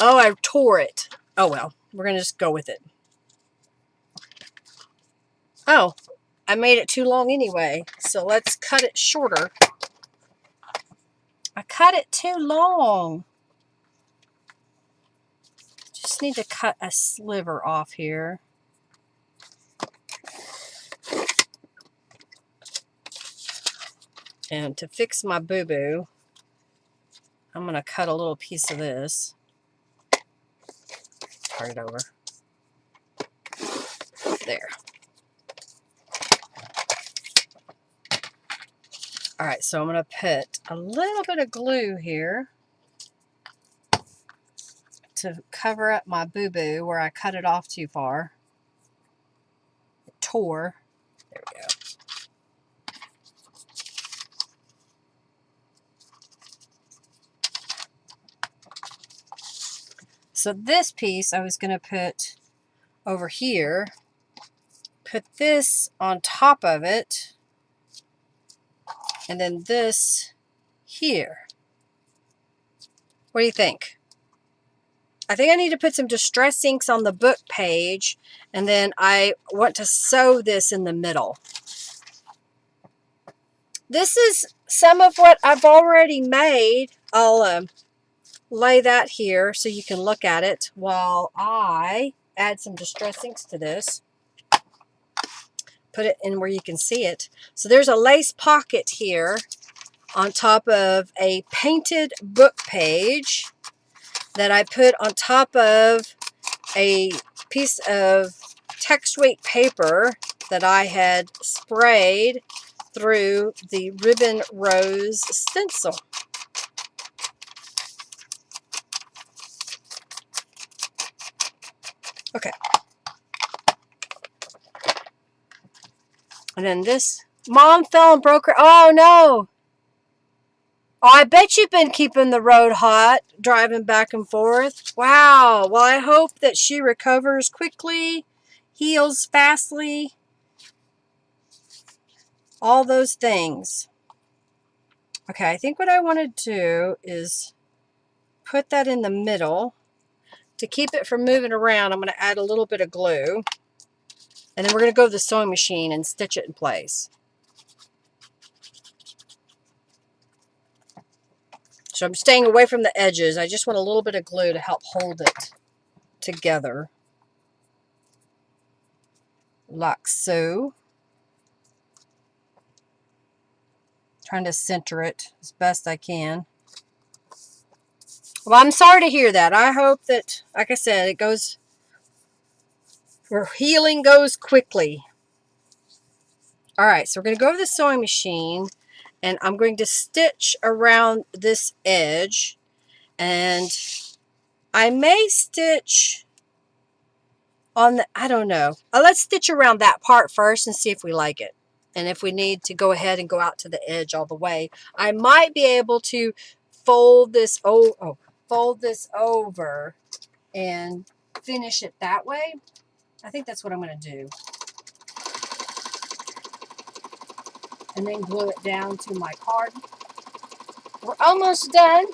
Oh, I tore it. Oh, well. We're going to just go with it. Oh, I made it too long anyway, so let's cut it shorter. I cut it too long. Just need to cut a sliver off here. And to fix my boo-boo, I'm going to cut a little piece of this. Turn it over. There. Alright, so I'm going to put a little bit of glue here to cover up my boo-boo where I cut it off too far. It tore. There we go. So this piece I was going to put over here, put this on top of it, and then this here. What do you think? I think I need to put some distress inks on the book page, and then I want to sew this in the middle. This is some of what I've already made. I'll lay that here so you can look at it while I add some distress inks to this. Put it in where you can see it. So there's a lace pocket here on top of a painted book page that I put on top of a piece of text weight paper that I had sprayed through the Ribbon Rose stencil. Okay. And then this, Mom fell and broke her. Oh no. Oh, I bet you've been keeping the road hot, driving back and forth. Wow. Well, I hope that she recovers quickly, heals fastly, all those things. Okay, I think what I want to do is put that in the middle. To keep it from moving around, I'm going to add a little bit of glue. And then we're going to go to the sewing machine and stitch it in place. So I'm staying away from the edges. I just want a little bit of glue to help hold it together. Like so. Trying to center it as best I can. Well, I'm sorry to hear that. I hope that, like I said, it goes, where healing goes quickly. All right, so we're going to go to the sewing machine, and I'm going to stitch around this edge, and I may stitch on the, I don't know. Let's stitch around that part first and see if we like it. And if we need to go ahead and go out to the edge all the way, I might be able to fold this fold this over and finish it that way. I think that's what I'm going to do. And then glue it down to my card. We're almost done.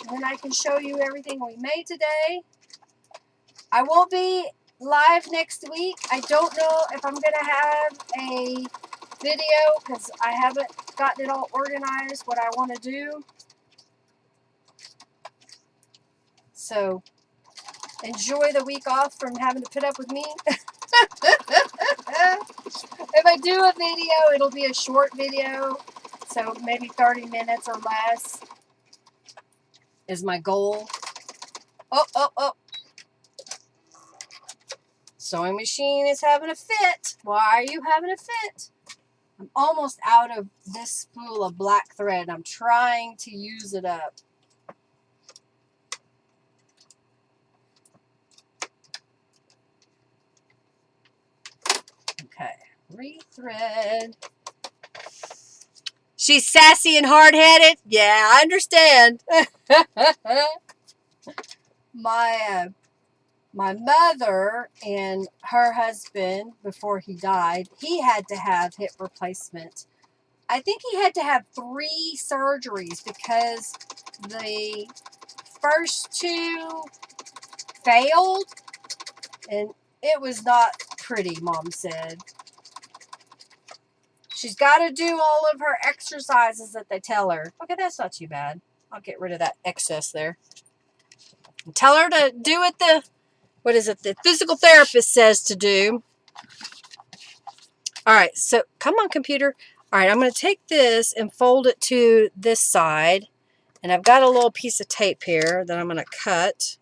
And then I can show you everything we made today. I won't be live next week. I don't know if I'm going to have a video because I haven't gotten it all organized what I want to do. So enjoy the week off from having to put up with me. If I do a video, it'll be a short video. So maybe 30 minutes or less is my goal. Oh. Sewing machine is having a fit. Why are you having a fit? I'm almost out of this spool of black thread. I'm trying to use it up. Okay, rethread. She's sassy and hard-headed? Yeah, I understand. My mother and her husband, before he died, he had to have hip replacement. I think he had to have 3 surgeries because the first 2 failed, and it was not pretty, Mom said. She's got to do all of her exercises that they tell her. Okay, that's not too bad. I'll get rid of that excess there. And tell her to do it the physical therapist says to do. All right, so come on, computer. All right, I'm going to take this and fold it to this side. And I've got a little piece of tape here that I'm going to cut.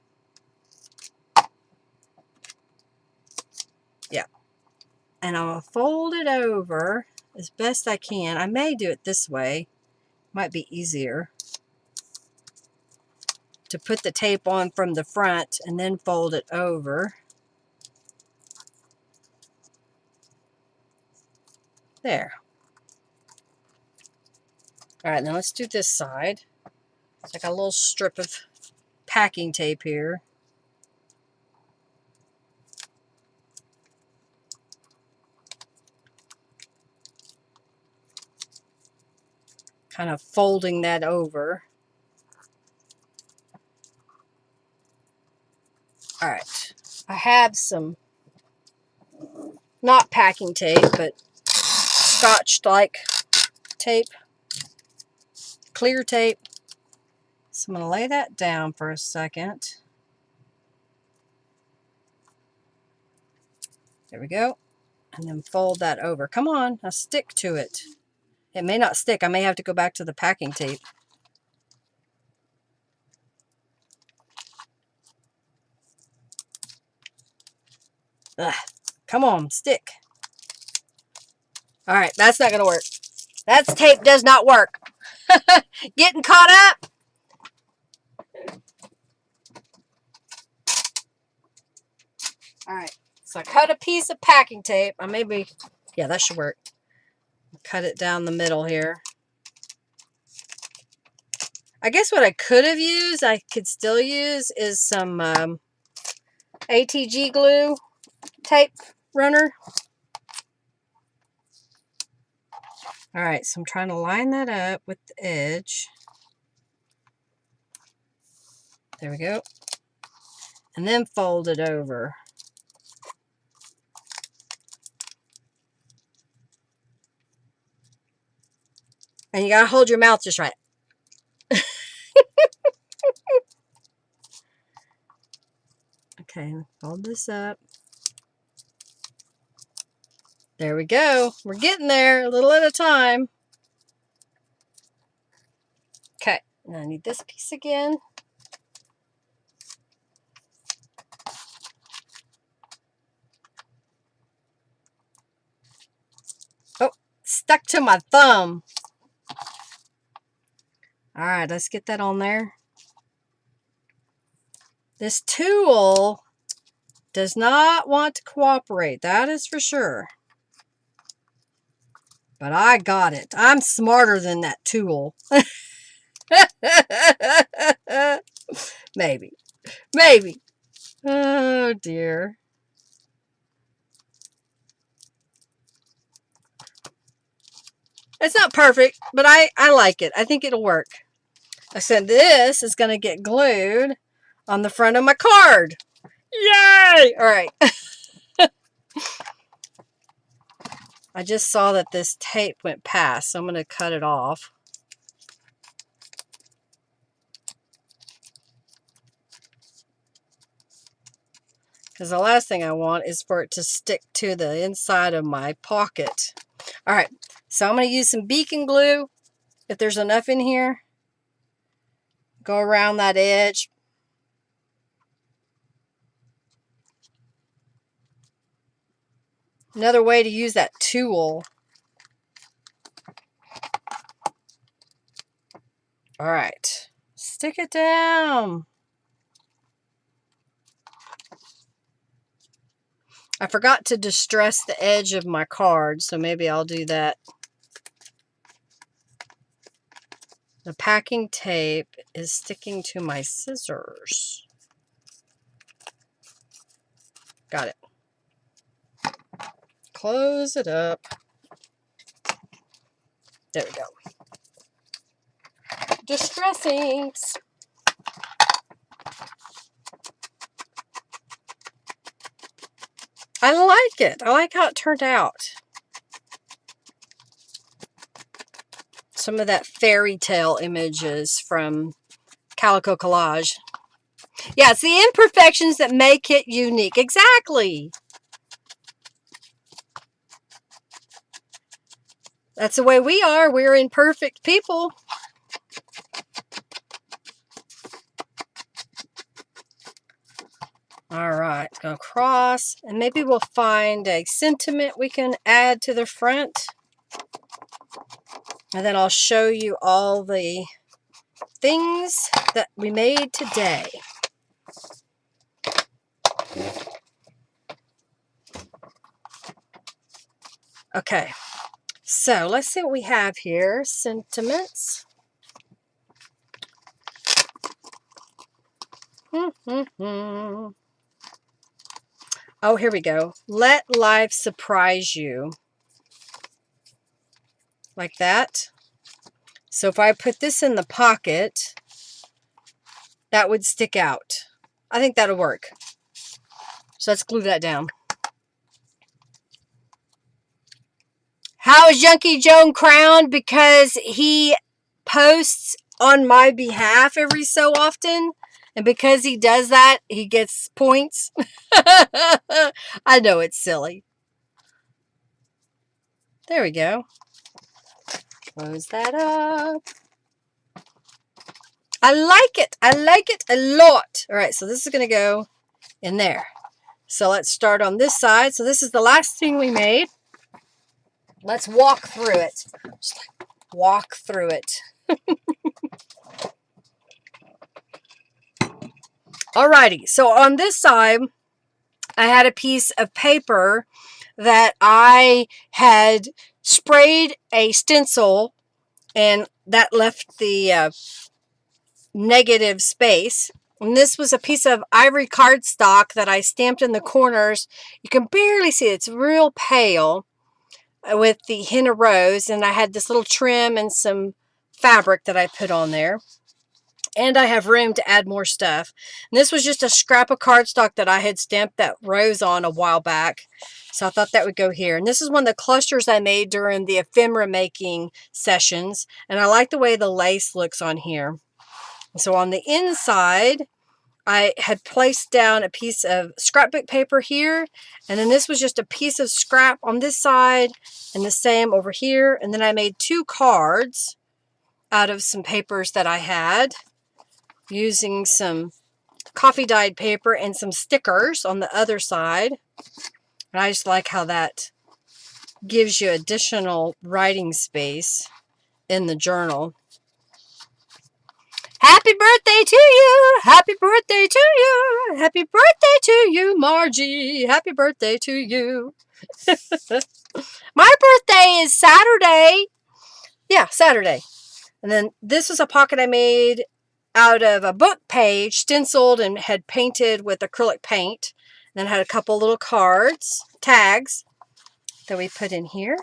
Yeah. And I'm going to fold it over as best I can. I may do it this way. Might be easier to put the tape on from the front and then fold it over. There. All right, now let's do this side. It's like a little strip of packing tape here. Kind of folding that over. All right, I have some, not packing tape, but scotch-like tape, clear tape. So I'm going to lay that down for a second. There we go. And then fold that over. Come on, now stick to it. It may not stick. I may have to go back to the packing tape. Ugh. Come on, stick. All right, that's not going to work. That tape does not work. Getting caught up. All right, so I cut a piece of packing tape. Yeah, that should work. Cut it down the middle here. I guess what I could have used, I could still use, is some ATG glue tape runner. All right, so I'm trying to line that up with the edge. There we go. And then fold it over. And you gotta hold your mouth just right. Okay, fold this up. There we go. We're getting there, a little at a time. Okay, now I need this piece again. Oh, stuck to my thumb. All right, let's get that on there. This tool does not want to cooperate, that is for sure. But I got it. I'm smarter than that tool. Maybe. Maybe. Oh, dear. It's not perfect, but I like it. I think it'll work. I said this is going to get glued on the front of my card. Yay! All right. I just saw that this tape went past, so I'm going to cut it off. Because the last thing I want is for it to stick to the inside of my pocket. All right, so I'm going to use some beacon glue. If there's enough in here, go around that edge. Another way to use that tool. All right, stick it down. I forgot to distress the edge of my card, so maybe I'll do that. The packing tape is sticking to my scissors. Got it. Close it up. There we go. Distressing. I like it. I like how it turned out. Some of that fairy tale images from Calico Collage. Yeah, it's the imperfections that make it unique. Exactly. That's the way we are. We're imperfect people. All right, go across, and maybe we'll find a sentiment we can add to the front. And then I'll show you all the things that we made today. Okay, so let's see what we have here. Sentiments. Oh, here we go. Let life surprise you. Like that. So if I put this in the pocket, that would stick out. I think that'll work. So let's glue that down. How is Junkie Joan crowned? Because he posts on my behalf every so often. And because he does that, he gets points. I know it's silly. There we go. Close that up. I like it. I like it a lot. All right, so this is going to go in there. So let's start on this side. So this is the last thing we made. Let's walk through it. Just like walk through it. Alrighty, so on this side, I had a piece of paper that I had sprayed a stencil, and that left the negative space. And this was a piece of ivory cardstock that I stamped in the corners. You can barely see it. It's real pale with the henna rose, and I had this little trim and some fabric that I put on there. And I have room to add more stuff. And this was just a scrap of cardstock that I had stamped that rose on a while back. So I thought that would go here. And this is one of the clusters I made during the ephemera making sessions. And I like the way the lace looks on here. So on the inside, I had placed down a piece of scrapbook paper here. And then this was just a piece of scrap on this side and the same over here. And then I made 2 cards out of some papers that I had, using some coffee dyed paper and some stickers on the other side. And I just like how that gives you additional writing space in the journal. Happy birthday to you! Happy birthday to you! Happy birthday to you, Margie! Happy birthday to you! My birthday is Saturday. Yeah, Saturday. And then this was a pocket I made out of a book page, stenciled and had painted with acrylic paint. And then had a couple little cards, tags, that we put in here.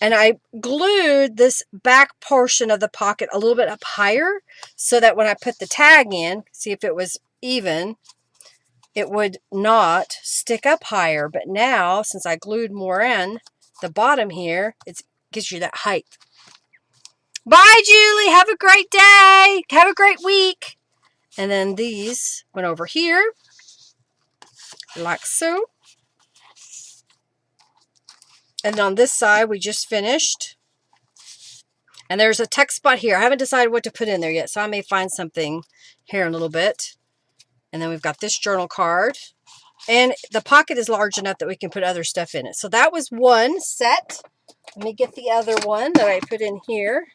And I glued this back portion of the pocket a little bit up higher so that when I put the tag in, see if it was even, it would not stick up higher. But now, since I glued more in the bottom here, it gives you that height. Bye, Julie. Have a great day. Have a great week. And then these went over here, like so. And on this side, we just finished. And there's a text spot here. I haven't decided what to put in there yet, so I may find something here in a little bit. And then we've got this journal card. And the pocket is large enough that we can put other stuff in it. So that was one set. Let me get the other one that I put in here.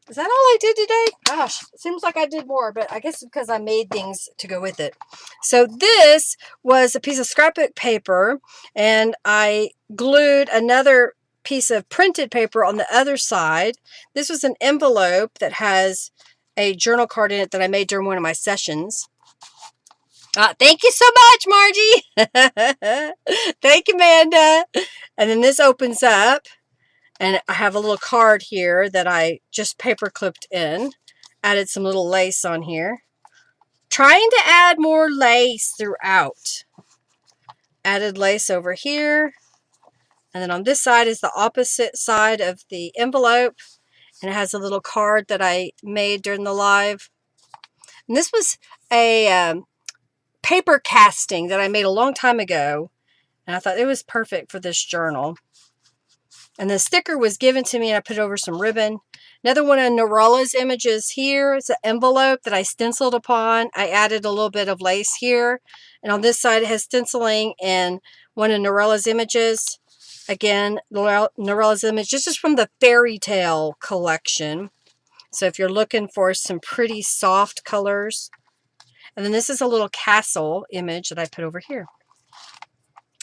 Is that all I did today? Gosh, it seems like I did more, but I guess it's because I made things to go with it. So this was a piece of scrapbook paper, and I glued another piece of printed paper on the other side. This was an envelope that has a journal card in it that I made during one of my sessions. Thank you so much, Margie. Thank you, Amanda. And then this opens up. And I have a little card here that I just paper clipped in. Added some little lace on here. Trying to add more lace throughout. Added lace over here. And then on this side is the opposite side of the envelope. And it has a little card that I made during the live. And this was a paper casting that I made a long time ago. And I thought it was perfect for this journal. And the sticker was given to me, and I put over some ribbon. Another one of Norella's images here. It's an envelope that I stenciled upon. I added a little bit of lace here. And on this side, it has stenciling and one of Norella's images. Again, Norella's image. This is from the Fairy Tale collection. So if you're looking for some pretty soft colors. And then this is a little castle image that I put over here.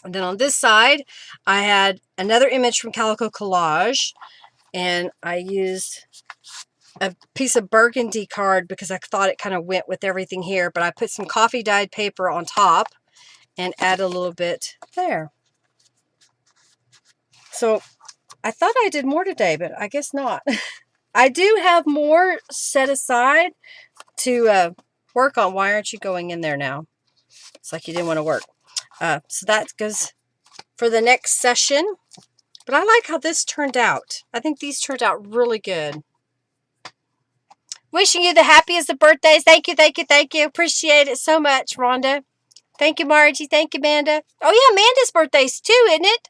And then on this side, I had another image from Calico Collage, and I used a piece of burgundy card because I thought it kind of went with everything here, but I put some coffee dyed paper on top and add a little bit there. So I thought I did more today, but I guess not. I do have more set aside to work on. Why aren't you going in there now? It's like you didn't want to work. So that goes for the next session. But I like how this turned out. I think these turned out really good. Wishing you the happiest of birthdays. Thank you, thank you, thank you. Appreciate it so much, Rhonda. Thank you, Margie. Thank you, Amanda. Oh yeah, Amanda's birthday's too, isn't it?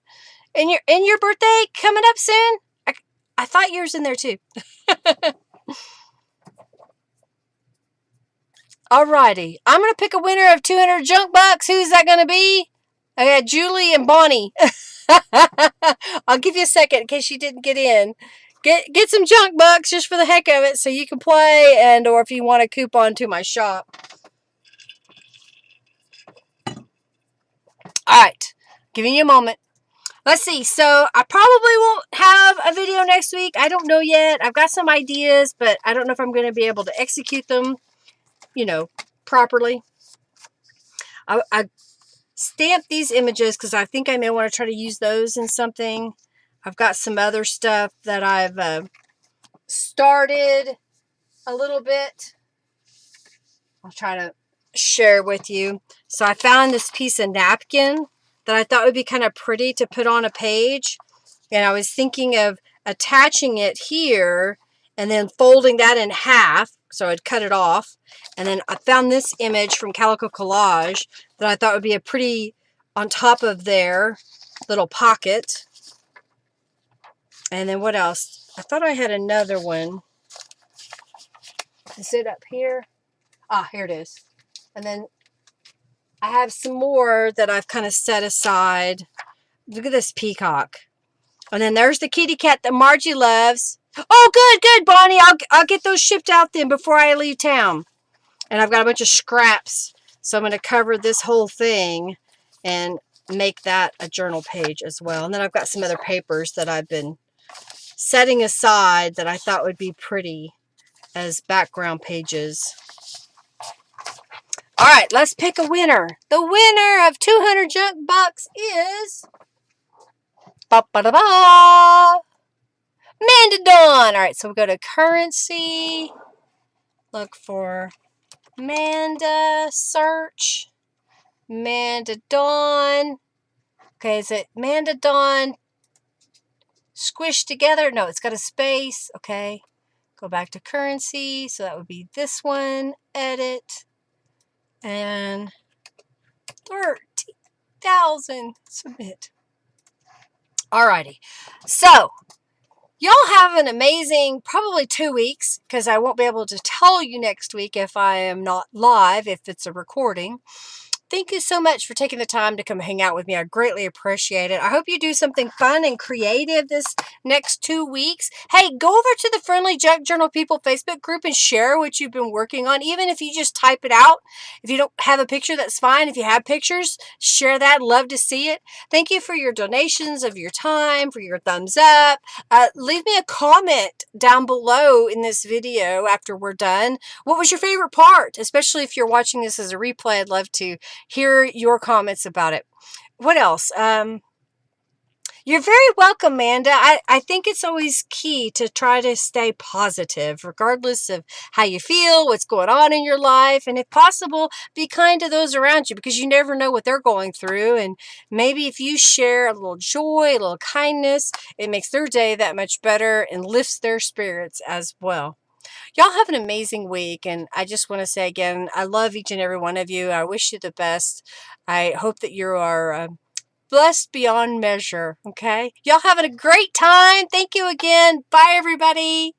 And your birthday coming up soon? I thought yours in there too. Alrighty. I'm going to pick a winner of 200 junk bucks. Who's that going to be? I got Julie and Bonnie. I'll give you a second in case you didn't get in. Get some junk bucks just for the heck of it so you can play, and or if you want a coupon to my shop. Alright. Giving you a moment. Let's see. So I probably won't have a video next week. I don't know yet. I've got some ideas, but I don't know if I'm going to be able to execute them, properly. I stamped these images because I think I may want to try to use those in something. I've got some other stuff that I've started a little bit. I'll try to share with you. So I found this piece of napkin that I thought would be kind of pretty to put on a page. And I was thinking of attaching it here and then folding that in half. So I'd cut it off. And then I found this image from Calico Collage that I thought would be a pretty on top of their little pocket. And then what else? I thought I had another one. Is it up here? Ah, here it is. And then I have some more that I've kind of set aside. Look at this peacock. And then there's the kitty cat that Margie loves. Oh, good, Bonnie. I'll get those shipped out then before I leave town. And I've got a bunch of scraps. So I'm going to cover this whole thing and make that a journal page as well. And then I've got some other papers that I've been setting aside that I thought would be pretty as background pages. All right, let's pick a winner. The winner of 200 junk bucks is Amanda Dawn. All right, so we'll go to currency. Look for Amanda. Search. Amanda Dawn. Okay, is it Amanda Dawn squished together? No, it's got a space. Okay, go back to currency. So that would be this one. Edit. And 30,000. Submit. Alrighty. So, y'all have an amazing, probably 2 weeks, because I won't be able to tell you next week if I am not live, if it's a recording. Thank you so much for taking the time to come hang out with me. I greatly appreciate it. I hope you do something fun and creative this next 2 weeks. Hey, go over to the Friendly Junk Journal People Facebook group and share what you've been working on, even if you just type it out. If you don't have a picture, that's fine. If you have pictures, share that. Love to see it. Thank you for your donations of your time, for your thumbs up. Leave me a comment down below in this video after we're done. What was your favorite part? Especially if you're watching this as a replay, I'd love to hear your comments about it. What else? You're very welcome, Amanda. I think it's always key to try to stay positive, regardless of how you feel, what's going on in your life, and if possible, be kind to those around you because you never know what they're going through. And maybe if you share a little joy, a little kindness, it makes their day that much better and lifts their spirits as well. Y'all have an amazing week, and I just want to say again, I love each and every one of you. I wish you the best. I hope that you are blessed beyond measure, okay? Y'all having a great time. Thank you again. Bye, everybody.